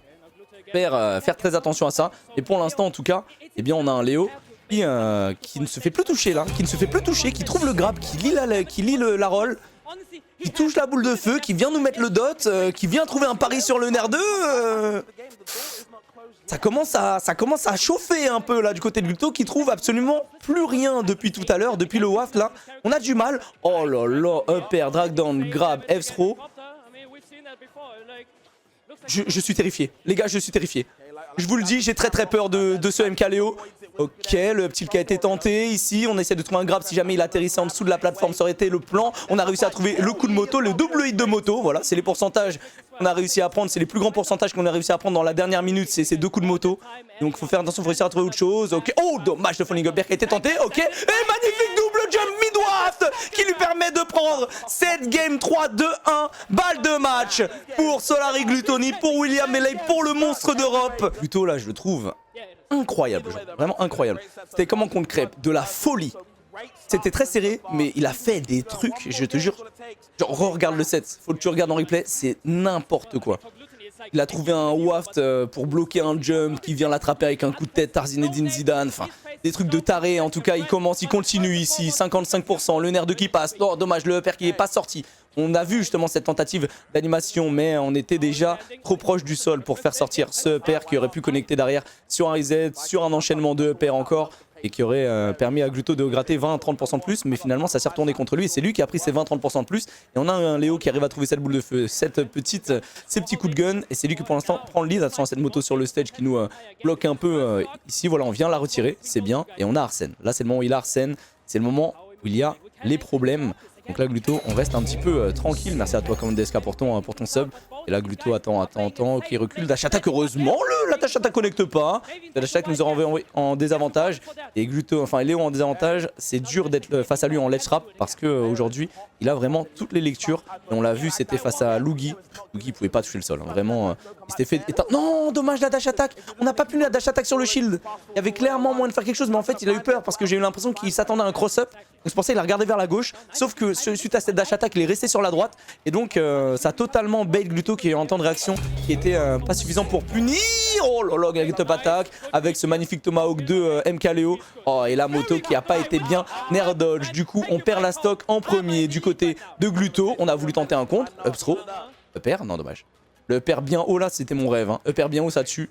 A: faire très attention à ça. Et pour l'instant en tout cas, eh bien on a un Léo qui ne se fait plus toucher là, qui trouve le grab, qui lit la roll, qui touche la boule de feu, qui vient nous mettre le dot, qui vient trouver un pari sur le Ner 2. Ça commence à chauffer un peu là du côté de Gluto qui trouve absolument plus rien depuis tout à l'heure, depuis le waft là. On a du mal. Oh là là, upper, drag down, grab, F-throw. Je suis terrifié. Les gars, je suis terrifié. Je vous le dis, j'ai très peur de ce MKLeo. Ok, le petit qui a été tenté ici. On essaie de trouver un grab si jamais il atterrissait en dessous de la plateforme. Ça aurait été le plan. On a réussi à trouver le coup de moto, le double hit de moto. Voilà, c'est les pourcentages qu'on a réussi à prendre. C'est les plus grands pourcentages qu'on a réussi à prendre dans la dernière minute. C'est ces 2 coups de moto. Donc faut faire attention, faut réussir à trouver autre chose. Ok, oh, dommage, le falling up qui a été tenté. Ok, et magnifique double jump mid-waft qui lui permet de prendre cette game 3 2-1. Balle de match pour Solary Glutoni, pour William Melee, pour le monstre d'Europe. Plutôt là, je le trouve incroyable, genre, vraiment incroyable. C'était comme un compte crêpe, de la folie. C'était très serré, mais il a fait des trucs, je te jure. Genre, regarde le set, faut que tu regardes en replay, c'est n'importe quoi. Il a trouvé un waft pour bloquer un jump qui vient l'attraper avec un coup de tête, Zinedine Zidane, enfin, des trucs de taré. En tout cas, il continue ici, 55%, le Ner 2 qui passe. Oh, dommage, le upper qui n'est pas sorti. On a vu justement cette tentative d'animation, mais on était déjà trop proche du sol pour faire sortir ce upper qui aurait pu connecter derrière sur un reset, sur un enchaînement de upper encore, et qui aurait permis à Gluto de gratter 20-30% de plus, mais finalement ça s'est retourné contre lui et c'est lui qui a pris ses 20-30% de plus. Et on a un Léo qui arrive à trouver cette boule de feu, ces petits coups de gun, et c'est lui qui pour l'instant prend le lead. Attention à cette moto sur le stage qui nous bloque un peu ici. Voilà, on vient la retirer, c'est bien, et on a Arsène. Là c'est le moment où il a Arsène, c'est le moment où il y a les problèmes. Donc là Gluto, on reste un petit peu tranquille. Merci à toi Commandeska pour ton sub. Et là Gluto attend, ok, il recule. Dash attack, heureusement la dash attack connecte pas. La dash attack nous aurait envoyé en désavantage. Et Gluto, enfin Léo en désavantage, c'est dur d'être face à lui en ledge trap parce que aujourd'hui il a vraiment toutes les lectures. Et on l'a vu, c'était face à Lugi. Lugi pouvait pas toucher le sol, hein. Vraiment. Il s'était fait éteindre. Non, dommage la dash attack. On n'a pas pu la dash attack sur le shield. Il y avait clairement moyen de faire quelque chose, mais en fait il a eu peur parce que j'ai eu l'impression qu'il s'attendait à un cross-up. Donc c'est pour ça qu'il a regardé vers la gauche. Sauf que suite à cette dash attack, il est resté sur la droite. Et donc ça a totalement bait Gluto qui a eu un temps de réaction qui était pas suffisant pour punir. Oh là là, get up attack avec ce magnifique Tomahawk de MKLeo. Oh, et la moto qui a pas été bien Ner dodge. Du coup, on perd la stock en premier du côté de Gluto. On a voulu tenter un contre. Up throw. Upper, non, dommage. Le upper bien haut là, c'était mon rêve. Hein. Upper bien haut, ça tue.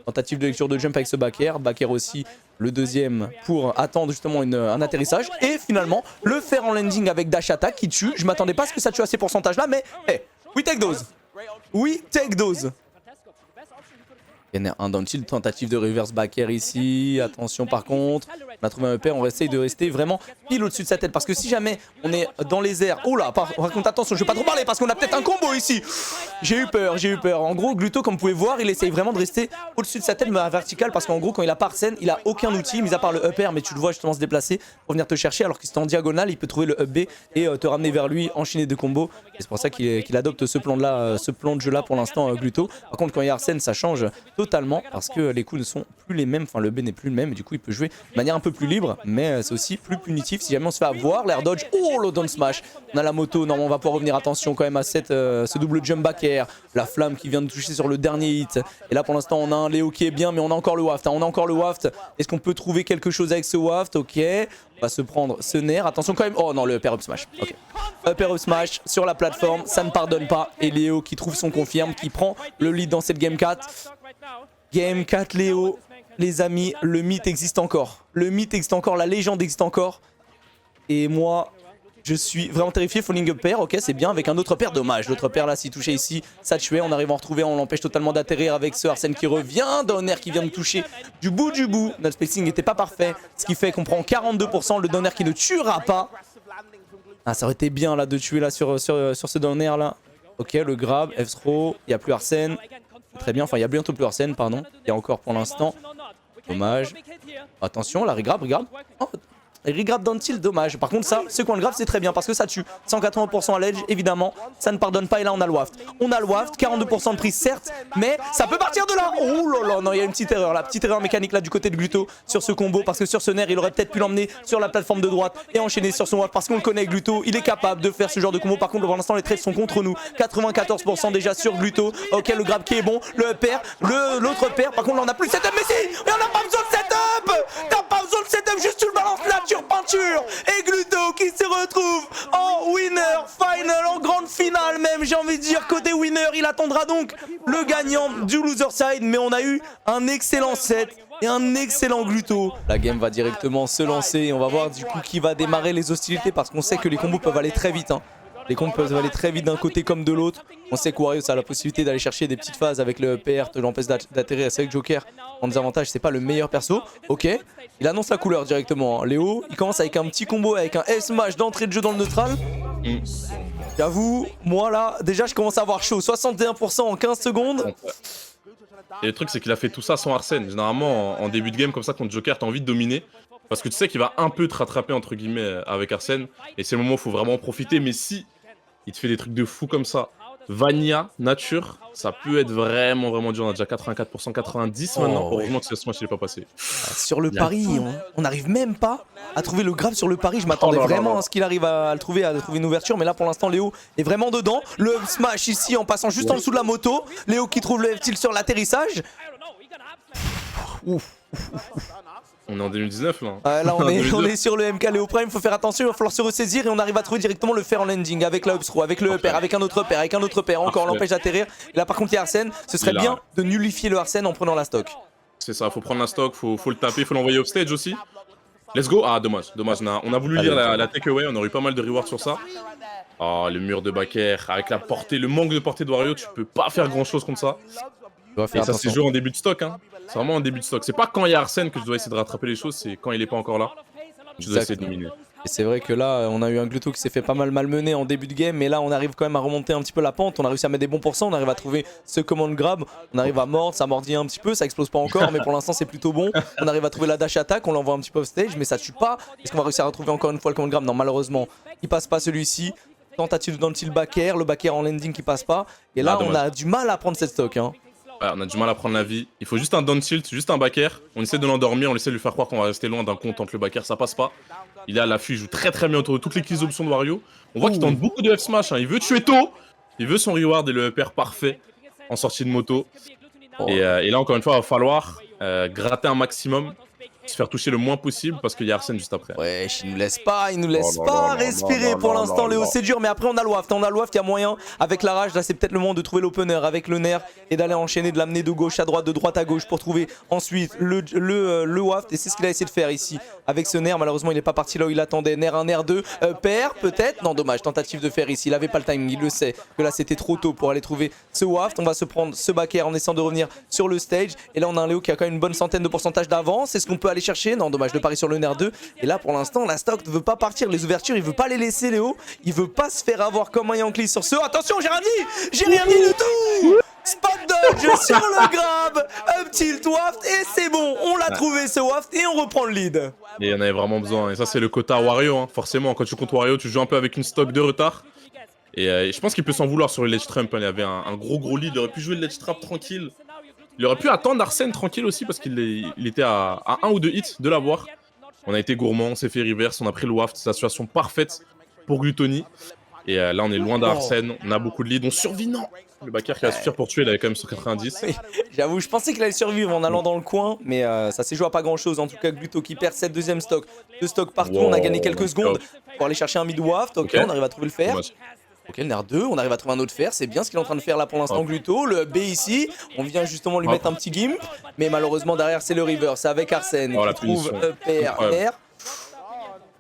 A: Tentative de lecture de jump avec ce back air. Back air aussi, le deuxième pour attendre justement un atterrissage. Et finalement, le faire en landing avec dash attack qui tue. Je m'attendais pas à ce que ça tue à ces pourcentages là, mais hey, we take those. We take those. Il y en a un down tilt, tentative de reverse back air ici. Attention par contre, on a trouvé un upper, on essaye de rester vraiment pile au-dessus de sa tête. Parce que si jamais on est dans les airs... Oh là, par contre attention, je vais pas trop parler parce qu'on a peut-être un combo ici. J'ai eu peur. En gros, Gluto, comme vous pouvez voir, il essaye vraiment de rester au-dessus de sa tête, mais à verticale. Parce qu'en gros, quand il a pas Arsène, il a aucun outil, mis à part le upper. Mais tu le vois justement se déplacer pour venir te chercher. Alors que si t'es en diagonale, il peut trouver le up B et te ramener vers lui, enchaîner deux combos. Et c'est pour ça qu'il adopte ce plan de jeu là pour l'instant, Gluto. Par contre, quand il y a Arsène, ça change totalement parce que les coups ne sont plus les mêmes, enfin le B n'est plus le même et du coup il peut jouer de manière un peu plus libre, mais c'est aussi plus punitif si jamais on se fait avoir. L'air dodge, oh le down smash, on a la moto, non on va pouvoir revenir, attention quand même à ce double jump back air, la flamme qui vient de toucher sur le dernier hit, et là pour l'instant on a un Léo qui est bien mais on a encore le waft, est-ce qu'on peut trouver quelque chose avec ce waft? Ok, on va se prendre ce Ner, attention quand même, oh non le upper up smash, ok. Upper up smash sur la plateforme, ça ne pardonne pas, et Léo qui trouve son confirme, qui prend le lead dans cette game 4. Game 4 Léo, les amis, le mythe existe encore. Le mythe existe encore, la légende existe encore. Et moi, je suis vraiment terrifié. Falling up pair, ok, c'est bien, avec un autre pair, dommage. L'autre pair là, s'il touchait ici, ça tuait. On arrive à en retrouver, on l'empêche totalement d'atterrir avec ce Arsène qui revient. Donner qui vient de toucher du bout du bout. Notre spacing n'était pas parfait, ce qui fait qu'on prend 42%. Le Donner qui ne tuera pas. Ah, ça aurait été bien là de tuer là sur ce down air là. Ok, le grab, F-throw, il n'y a plus Arsène. Très bien, enfin il y a bientôt plus Arsène, pardon. Il y a encore pour l'instant. Dommage. Attention, la regrab. Oh, regrab down tilt, dommage. Par contre ça, ce coin de grab c'est très bien parce que ça tue. 180% à l'edge, évidemment. Ça ne pardonne pas et là on a le waft. 42% de prise certes, mais ça peut partir de là. Oh là là, non, il y a une petite erreur là. Petite erreur mécanique là du côté de Gluto sur ce combo. Parce que sur ce nerf, il aurait peut-être pu l'emmener sur la plateforme de droite et enchaîner sur son waft. Parce qu'on le connaît, Gluto, il est capable de faire ce genre de combo. Par contre, pour l'instant, les trades sont contre nous. 94% déjà sur Gluto. Ok, le grab qui est bon. Le pair, l'autre pair. Par contre, là on a plus de setup, mais si, mais on n'a pas besoin de setup. T'as pas besoin de setup, juste tu le balances nature peinture. Et Gluto qui se retrouve en winner final, en grande finale même, j'ai envie de dire. Côté winner, il attendra donc le gagnant du loser side. Mais on a eu un excellent set et un excellent Gluto. La game va directement se lancer et on va voir du coup qui va démarrer les hostilités. Parce qu'on sait que les combos peuvent aller très vite, hein. Les combos peuvent aller très vite d'un côté comme de l'autre. On sait que Wario a la possibilité d'aller chercher des petites phases avec le PR, te l'empêche d'atterrir. C'est vrai que Joker en désavantage, c'est pas le meilleur perso. Ok, il annonce la couleur directement, hein. Léo, il commence avec un petit combo, avec un S-Smash d'entrée de jeu dans le neutral. J'avoue, moi là, déjà je commence à avoir chaud. 61% en 15 secondes.
C: Et le truc, c'est qu'il a fait tout ça sans Arsène. Généralement, en début de game, comme ça, contre Joker, t'as envie de dominer. Parce que tu sais qu'il va un peu te rattraper, entre guillemets, avec Arsène. Et c'est le moment où il faut vraiment en profiter. Mais si il te fait des trucs de fou comme ça, Vanilla, nature, ça peut être vraiment dur. On a déjà 84%, 90% maintenant. Heureusement que ce match n'est pas passé.
A: Sur le pari, on n'arrive même pas à trouver le grab sur le pari. Je m'attendais vraiment à ce qu'il arrive à trouver une ouverture. Mais là, pour l'instant, Léo est vraiment dedans. Le smash ici en passant juste en dessous de la moto. Léo qui trouve le F-tilt sur l'atterrissage. Ouf.
C: On est en 2019 là.
A: Là on est sur le MK Léo Prime, faut faire attention, il va falloir se ressaisir et on arrive à trouver directement le fer en landing avec la upthrow, avec le pair, avec un autre pair, encore l'empêche d'atterrir. Et là par contre il y a Arsène, ce serait bien de nullifier le Arsène en prenant la stock.
C: C'est ça, faut prendre la stock, faut le taper, faut l'envoyer offstage aussi. Let's go. Ah dommage, on a voulu lire la takeaway, on aurait eu pas mal de rewards sur ça. Oh le mur de backer, avec la portée, le manque de portée de Wario, tu peux pas faire grand chose contre ça. Et ça c'est joué en début de stock, hein. C'est vraiment en début de stock. C'est pas quand il y a Arsène que je dois essayer de rattraper les choses, c'est quand il est pas encore là. Je dois essayer de dominer.
A: Et c'est vrai que là, on a eu un Gluto qui s'est fait pas mal malmener en début de game, mais là, on arrive quand même à remonter un petit peu la pente. On a réussi à mettre des bons pourcents, on arrive à trouver ce command grab, on arrive à mordre, ça mordit un petit peu, ça explose pas encore, mais pour l'instant, c'est plutôt bon. On arrive à trouver la dash attack, on l'envoie un petit peu off stage, mais ça tue pas. Est-ce qu'on va réussir à retrouver encore une fois le command grab? Non, malheureusement, il passe pas celui-ci. Tentative dans le tilt back air, le back air en landing qui passe pas. Et là, on a du mal à prendre cette stock, hein.
C: Ouais, on a du mal à prendre la vie. Il faut juste un down tilt, juste un back air. On essaie de l'endormir, on essaie de lui faire croire qu'on va rester loin d'un compte entre le back air, ça passe pas. Il est à l'affût, il joue très bien autour de toutes les options de Wario. On voit qu'il tente beaucoup de F-smash, hein. Il veut tuer tôt. Il veut son reward et le pair parfait en sortie de moto. Et là, encore une fois, il va falloir gratter un maximum. Se faire toucher le moins possible parce qu'il y a Arsène juste après.
A: Ouais, il nous laisse pas respirer pour l'instant, Léo, c'est dur, mais après on a le waft, il y a moyen avec la rage, là c'est peut-être le moment de trouver l'opener avec le nerf et d'aller enchaîner, de l'amener de gauche à droite, de droite à gauche pour trouver ensuite le waft et c'est ce qu'il a essayé de faire ici avec ce nerf. Malheureusement il n'est pas parti là où il attendait, nerf 1, nerf 2, pair peut-être, non dommage, tentative de faire ici, il avait pas le timing, il le sait que là c'était trop tôt pour aller trouver ce waft. On va se prendre ce back air en essayant de revenir sur le stage et là on a un Léo qui a quand même une bonne centaine de pourcentage d'avance. Est-ce qu'on peut aller chercher? Non, dommage, de pari sur le nerf 2. Et là, pour l'instant, la stock ne veut pas partir. Les ouvertures, il veut pas les laisser, Léo. Il veut pas se faire avoir comme un Yankee sur ce. Attention, j'ai rien dit! J'ai rien dit du tout! Spot dodge sur le grab, up tilt waft, et c'est bon. On l'a trouvé ce waft et on reprend le lead.
C: Et il en avait vraiment besoin. Et ça, c'est le quota Wario, hein. Forcément, quand tu comptes Wario, tu joues un peu avec une stock de retard. Et je pense qu'il peut s'en vouloir sur le ledge trump, hein. Il y avait un gros lead. Il aurait pu jouer le ledge trap tranquille. Il aurait pu attendre Arsène tranquille aussi parce qu'il était à 1 ou 2 hits de l'avoir. On a été gourmand, on s'est fait reverse, on a pris le waft, c'est la situation parfaite pour Gluttony. Et là on est loin d'Arsène, on a beaucoup de lead, on survit, non. Le backer qui va suffire pour tuer, il avait quand même 190.
A: Oui, j'avoue, je pensais qu'il allait survivre en allant dans le coin, mais ça s'est joué à pas grand chose. En tout cas, Gluto qui perd cette deuxième stock. Deux stocks partout, on a gagné quelques secondes pour aller chercher un mid waft. Ok, on arrive à trouver le fer. Ok, le nerf 2, on arrive à trouver un autre fer, c'est bien ce qu'il est en train de faire là pour l'instant Gluto. Le B ici, on vient justement lui mettre un petit gimp, mais malheureusement derrière c'est le river, c'est avec Arsène qui trouve PRR.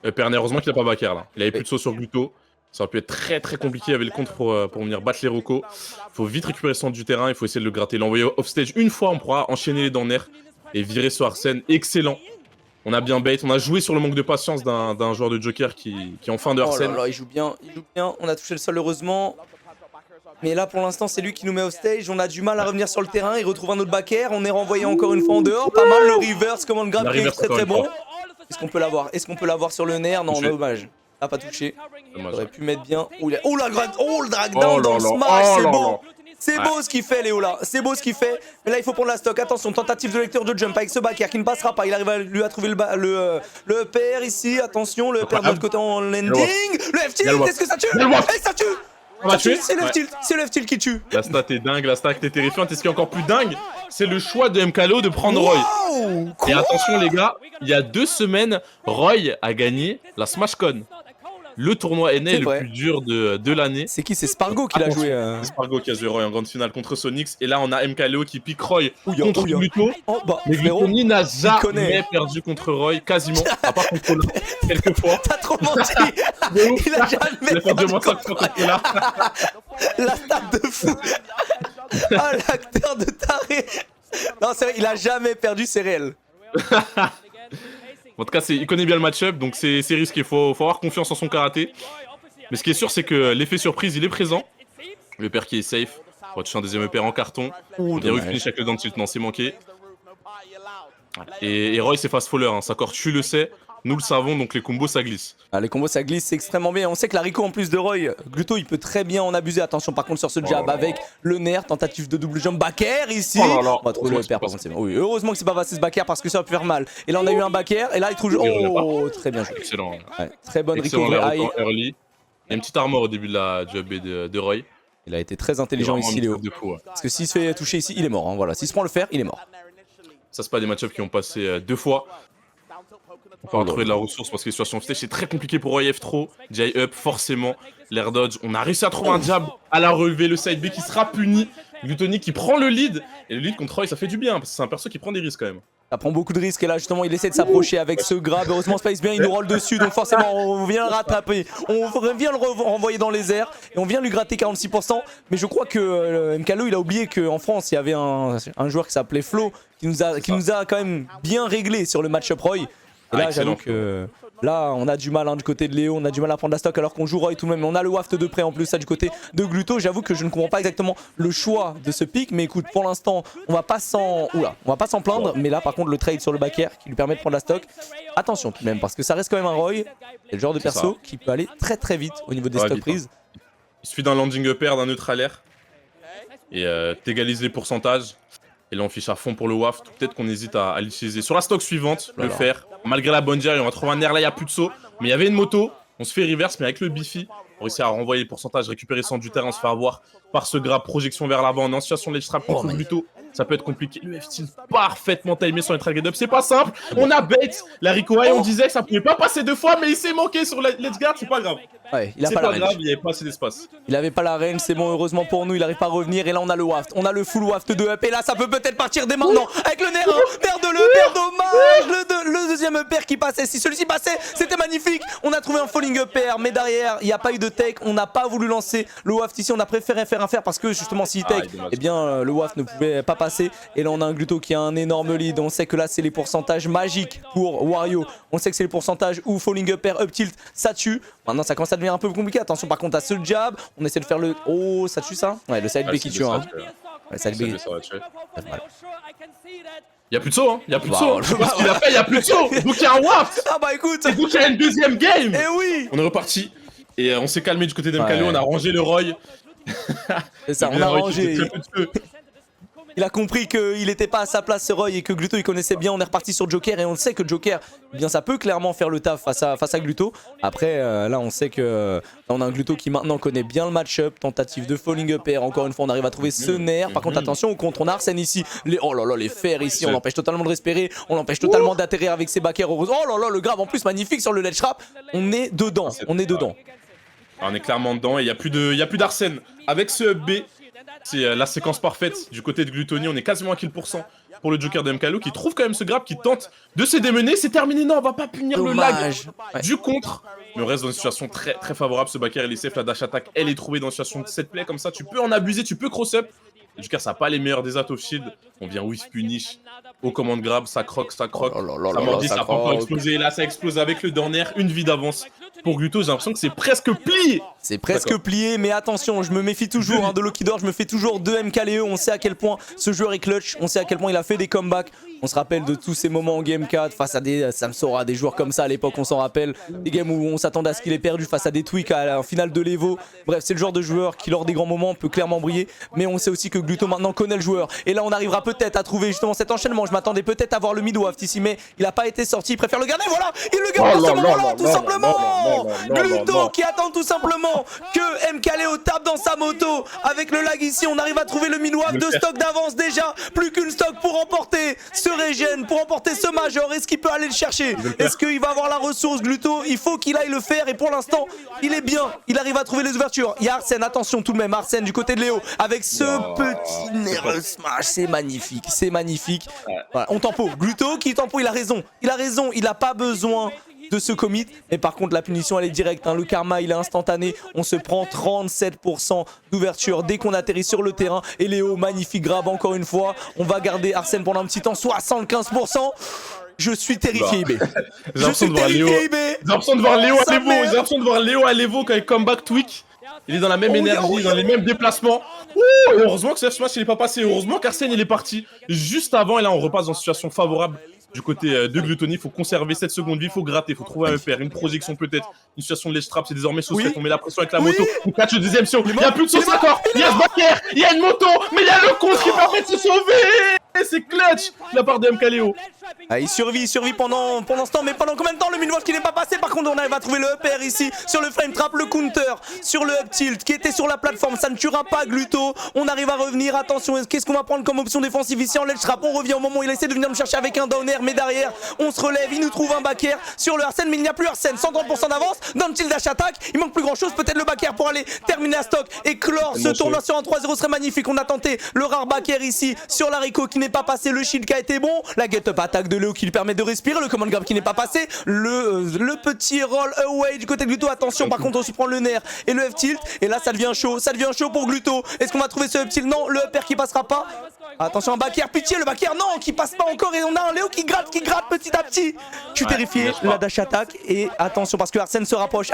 C: PRR, heureusement qu'il a pas backer là, il avait plus de saut sur Gluto. Ça aurait pu être très compliqué avec le contre pour venir battre les Rocos. Faut vite récupérer son du terrain, il faut essayer de le gratter, l'envoyer off stage une fois, on pourra enchaîner les dents nerfs et virer sur Arsène, excellent. On a bien bait, on a joué sur le manque de patience d'un joueur de Joker qui est en fin de
A: Oh là
C: Hearthstone.
A: là, il joue bien, il joue bien. On a touché le sol heureusement. Mais là, pour l'instant, c'est lui qui nous met au stage. On a du mal à revenir sur le terrain. Il retrouve un autre back air. On est renvoyé encore une fois en dehors. Pas mal le reverse, command grab qui est très très bon. Est-ce qu'on peut l'avoir? Est-ce qu'on peut l'avoir sur le nerf? Non, dommage. Ah, pas touché. Il aurait pu mettre bien. Oh, le drag down dans le smash, c'est beau. C'est beau ce qu'il fait, Léo là. C'est beau ce qu'il fait. Mais là, il faut prendre la stock. Attention, tentative de lecteur de jump avec ce back air qui ne passera pas. Il arrive à lui à trouver le EPR ici. Attention, le EPR de l'autre côté en landing. Le F-tilt, est-ce que ça tue? Eh, ça tue! C'est le F-tilt, c'est le F-tilt qui tue.
C: La stat est dingue, la stat est terrifiante. Et ce qui est encore plus dingue, c'est le choix de MKLeo de prendre Roy.
A: Wow,
C: et attention les gars, il y a 2 semaines, Roy a gagné la SmashCon. Le tournoi NA le plus dur de l'année.
A: C'est qui? C'est Spargo qui l'a joué.
C: C'est Spargo qui a joué Roy en grande finale contre Sonix. Et là, on a MKLeo qui pique Roy contre Gluto. Mais Glutoni n'a jamais perdu contre Roy, quasiment. À part contre Lola, quelques fois.
A: T'as trop menti. Il a jamais perdu contre Roy. La stat de fou. Ah, l'acteur de taré. Non, c'est vrai, il a jamais perdu, c'est réel.
C: En tout cas, il connaît bien le match-up, donc c'est risqué. Il faut avoir confiance en son karaté. Mais ce qui est sûr, c'est que l'effet surprise, il est présent. Le pair qui est safe. On va toucher un deuxième pair en carton. On dirait qu'il finish avec le down tilt. Non, c'est manqué. Et Roy, c'est fast faller. Hein. Sa core, tu le sais. Nous le savons, donc les combos, ça glisse.
A: Ah, les combos, ça glisse, c'est extrêmement bien. On sait que la Rico, en plus de Roy, Gluto, il peut très bien en abuser. Attention, par contre, sur ce jab avec le nerf, tentative de double jump back air ici. On va trouver le pair, par contre, c'est bien. Oui, heureusement que c'est pas passé ce back air parce que ça aurait pu faire mal. Et là, on a eu un back air, et là, il trouve. Oh, très bien joué.
C: Excellent.
A: Ouais, très bonne
C: Rico.
A: Rico.
C: Early. Il y a une petite armor au début de la jab de Roy.
A: Il a été très intelligent ici, Léo. Parce que s'il se fait toucher ici, il est mort. Hein, voilà, s'il se prend le fer, il est mort.
C: Ça, c'est pas des match-ups qui ont passé 2 fois. On va trouver de la ressource parce que les situations stage c'est très compliqué pour Roy F trop. J up, forcément. L'air dodge. On a réussi à trouver un jab à la relevée. Le side B qui sera puni. Glutoni qui prend le lead. Et le lead contre Roy, ça fait du bien parce que c'est un perso qui prend des risques quand même.
A: Ça prend beaucoup de risques et là justement il essaie de s'approcher avec ce grab. Heureusement Space bien il nous roule dessus donc forcément on vient le rattraper. On vient le renvoyer dans les airs et on vient lui gratter 46%. Mais je crois que MKLeo il a oublié qu'en France il y avait un joueur qui s'appelait Flo qui nous a quand même bien réglé sur le match-up Roy. Et là j'avoue que là on a du mal du côté de Léo, on a du mal à prendre la stock alors qu'on joue Roy tout de même. On a le waft de près en plus ça du côté de Gluto. J'avoue que je ne comprends pas exactement le choix de ce pick. Mais écoute pour l'instant on va pas s'en plaindre. Mais là par contre le trade sur le back air qui lui permet de prendre la stock. Attention tout de même parce que ça reste quand même un Roy. C'est le genre de perso qui peut aller très très vite au niveau des stock prises.
C: Il suffit d'un landing upper, d'un neutral air. Et t'égalises les pourcentages. Et là on fiche à fond pour le waft, peut-être qu'on hésite à l'utiliser. Sur la stock suivante, le faire. Malgré la bonne gère, on va trouver un air là, il n'y a plus de saut. Mais il y avait une moto, on se fait reverse, mais avec le Biffy, on réussit à renvoyer les pourcentages, récupérer son du terrain, on se fait avoir par ce grab, projection vers l'avant, on est en situation de ledge trap contre Gluto. Ça peut être compliqué. Le F-Tilt parfaitement timé sur les trade up. C'est pas simple. On a bait la Rico High. On disait que ça pouvait pas passer 2 fois, mais il s'est manqué sur la let's guard. C'est pas grave.
A: Ouais, il a
C: pas
A: pas la
C: grave,
A: range.
C: il y avait pas assez d'espace.
A: Il avait pas la range, c'est bon, heureusement pour nous, il arrive pas à revenir. Et là, on a le waft, on a le full waft de up. Et là, ça peut peut-être partir dès maintenant. Avec le nerf, perd de l'EPR, dommage. Le deuxième EPR qui passait. Si celui-ci passait, c'était magnifique. On a trouvé un falling EPR, mais derrière, il n'y a pas eu de tech. On n'a pas voulu lancer le waft ici. On a préféré faire un fer parce que justement, s'il tech, eh bien, le waft ne pouvait pas passer. Et là, on a un Gluto qui a un énorme lead. On sait que là, c'est les pourcentages magiques pour Wario. On sait que c'est les pourcentages où falling upper, up tilt, ça tue. Maintenant, ça commence à devenir un peu compliqué. Attention, par contre, à ce jab, on essaie de faire le. Oh, ça tue ça? Ouais, le side B qui tue. Hein. Ouais, side B.
C: Y'a plus de saut, hein. Y'a plus de saut. Je sais pas ce qu'il a fait, y'a plus de saut. Donc il y a un waft.
A: Ah bah écoute.
C: Et donc il y a une deuxième game.
A: Eh oui.
C: On est reparti. Et on s'est calmé du côté d'MKLeo, on a rangé le Roy.
A: C'est ça, on a rangé. Il a compris qu'il n'était pas à sa place ce Roy et que Gluto il connaissait bien. On est reparti sur Joker et on sait que Joker, eh bien ça peut clairement faire le taf face à Gluto. Après là on sait que là, on a un Gluto qui maintenant connaît bien le match-up. Tentative de falling upper, encore une fois on arrive à trouver ce nerf. Par contre attention au contre, on a Arsène ici. Oh là là les fers ici, on l'empêche totalement de respirer. On l'empêche totalement d'atterrir avec ses backers. Oh là là le grab en plus magnifique sur le ledge trap. On est dedans, on est dedans.
C: On est clairement dedans et il n'y a plus d'Arsène. Avec ce B, c'est la séquence parfaite du côté de Glutoni. On est quasiment à kill % pour le Joker de MKLeo qui trouve quand même ce grab, qui tente de se démener. C'est terminé, non, on va pas punir le lag du contre. Mais on reste dans une situation très très favorable. Ce backer, il est safe, la dash attack, elle est trouvée dans une situation de set play comme ça. Tu peux en abuser, tu peux cross up. Educare, ça n'a pas les meilleurs des atos shield. On vient whiff punish. Au commande grab, ça croque. Ça mordit, ça peut encore exploser. Et là, ça explose avec le dernier. Une vie d'avance. Pour Gluto, j'ai l'impression que c'est presque plié.
A: C'est presque plié, mais attention, je me méfie toujours de Lokidor, je me fais toujours de MKLE. On sait à quel point ce joueur est clutch, on sait à quel point il a fait des comebacks. On se rappelle de tous ces moments en Game 4 face à des Samsora, des joueurs comme ça à l'époque, on s'en rappelle. Des games où on s'attendait à ce qu'il ait perdu face à des Tweaks à la finale de l'Evo. Bref, c'est le genre de joueur qui, lors des grands moments, peut clairement briller. Mais on sait aussi que Gluto maintenant connaît le joueur. Et là, on arrivera peut-être à trouver justement cet enchaînement. Je m'attendais peut-être à voir le mid-waft ici, mais il n'a pas été sorti. Il préfère le garder. Voilà, il le garde à ce moment-là, tout simplement. Gluto qui attend tout simplement que MKLeo tape dans sa moto. Avec le lag ici, on arrive à trouver le mid-waft de stock d'avance déjà. Plus qu'une stock pour remporter ce régène, pour remporter ce major. Est-ce qu'il peut aller le chercher? Est-ce qu'il va avoir la ressource, Gluto? Il faut qu'il aille le faire et pour l'instant, il est bien. Il arrive à trouver les ouvertures. Il y a Arsène, attention tout de même. Arsène du côté de Léo avec ce petit nerveux smash. C'est magnifique, c'est magnifique. Voilà, on tempo. Gluto qui tempo, il a raison. Il a raison, il n'a pas besoin de ce commit, mais par contre la punition elle est directe, hein. Le karma il est instantané, on se prend 37% d'ouverture dès qu'on atterrit sur le terrain et Léo, magnifique grab encore une fois, on va garder Arsène pendant un petit temps, 75%. Je suis terrifié, IB.
C: J'ai l'impression de voir Léo. J'ai l'impression de voir Léo à l'Evo. J'ai l'impression de voir Léo à l'Evo quand il comeback tweak. Il est dans la même énergie, dans les mêmes déplacements. Ouh, heureusement que ce smash il est pas passé. Heureusement qu'Arsène il est parti juste avant. Et là on repasse dans une situation favorable du côté de Gluttony. Il faut conserver 7 secondes de vie, il faut gratter, il faut trouver un EPR, une projection peut-être, une situation de ledge trap. C'est désormais sauce. On met la pression avec la moto. On catch le deuxième sion. Il n'y a plus de sauce encore. Il y a ce backer, il y a une moto, mais il y a le con qui permet de se sauver. C'est clutch de la part de MKLeo.
A: Ah, il survit pendant ce temps, mais pendant combien de temps le mid-waft qui n'est pas passé? Par contre on arrive à trouver le EPR ici sur le frame trap, le counter sur le up tilt qui était sur la plateforme, ça ne tuera pas Gluto. On arrive à revenir, attention, qu'est-ce qu'on va prendre comme option défensive ici en ledge trap? On revient au moment où il essaie de venir me chercher avec un downer, mais derrière on se relève, il nous trouve un back air sur le Arsène, mais il n'y a plus Arsène, 130% d'avance, dans le tilt dash attack, il manque plus grand chose, peut-être le back air pour aller terminer à stock et clore ce tournoi sur un 3-0 serait magnifique. On a tenté le rare back air ici sur la Rico qui n'est pas passé, le shield qui a été bon, la get up attaque de Léo qui lui permet de respirer, le command grab qui n'est pas passé, le petit roll away du côté de Gluto. Attention, par contre on se prend le nerf et le F tilt, et là ça devient chaud pour Gluto. Est-ce qu'on va trouver ce F tilt? Non, le upper qui passera pas. Attention, un back air, pitié, le back air non, qui passe pas encore, et on a un Léo qui gratte petit à petit. Je suis terrifié, la dash attack, et attention parce que Arsène se rapproche,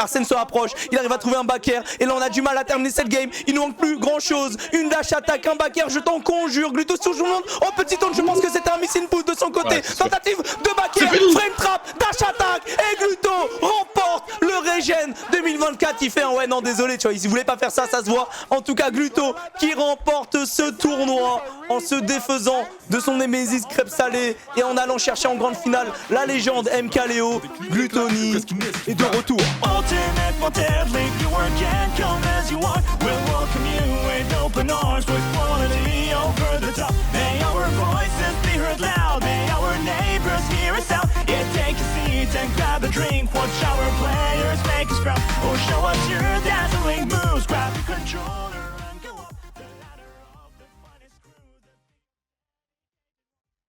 A: il arrive à trouver un back air, et là on a du mal à terminer cette game, il nous manque plus grand chose, une dash attack, un back air, je t'en conjure, Gluto sur tout le monde. Oh petit tourne, je pense que c'était un miss input de son côté, tentative de back air, frame trap, dash attack, et Gluto remporte le régène 2024. Il fait un ouais non désolé, tu vois, il voulait pas faire ça, ça se voit. En tout cas Gluto qui remporte ce tournoi en se défaisant de son Nemesis crêpe salée et en allant chercher en grande finale la légende MKLeo. Gluttony est de retour.
D: And grab a drink, watch our players make us proud, or show us your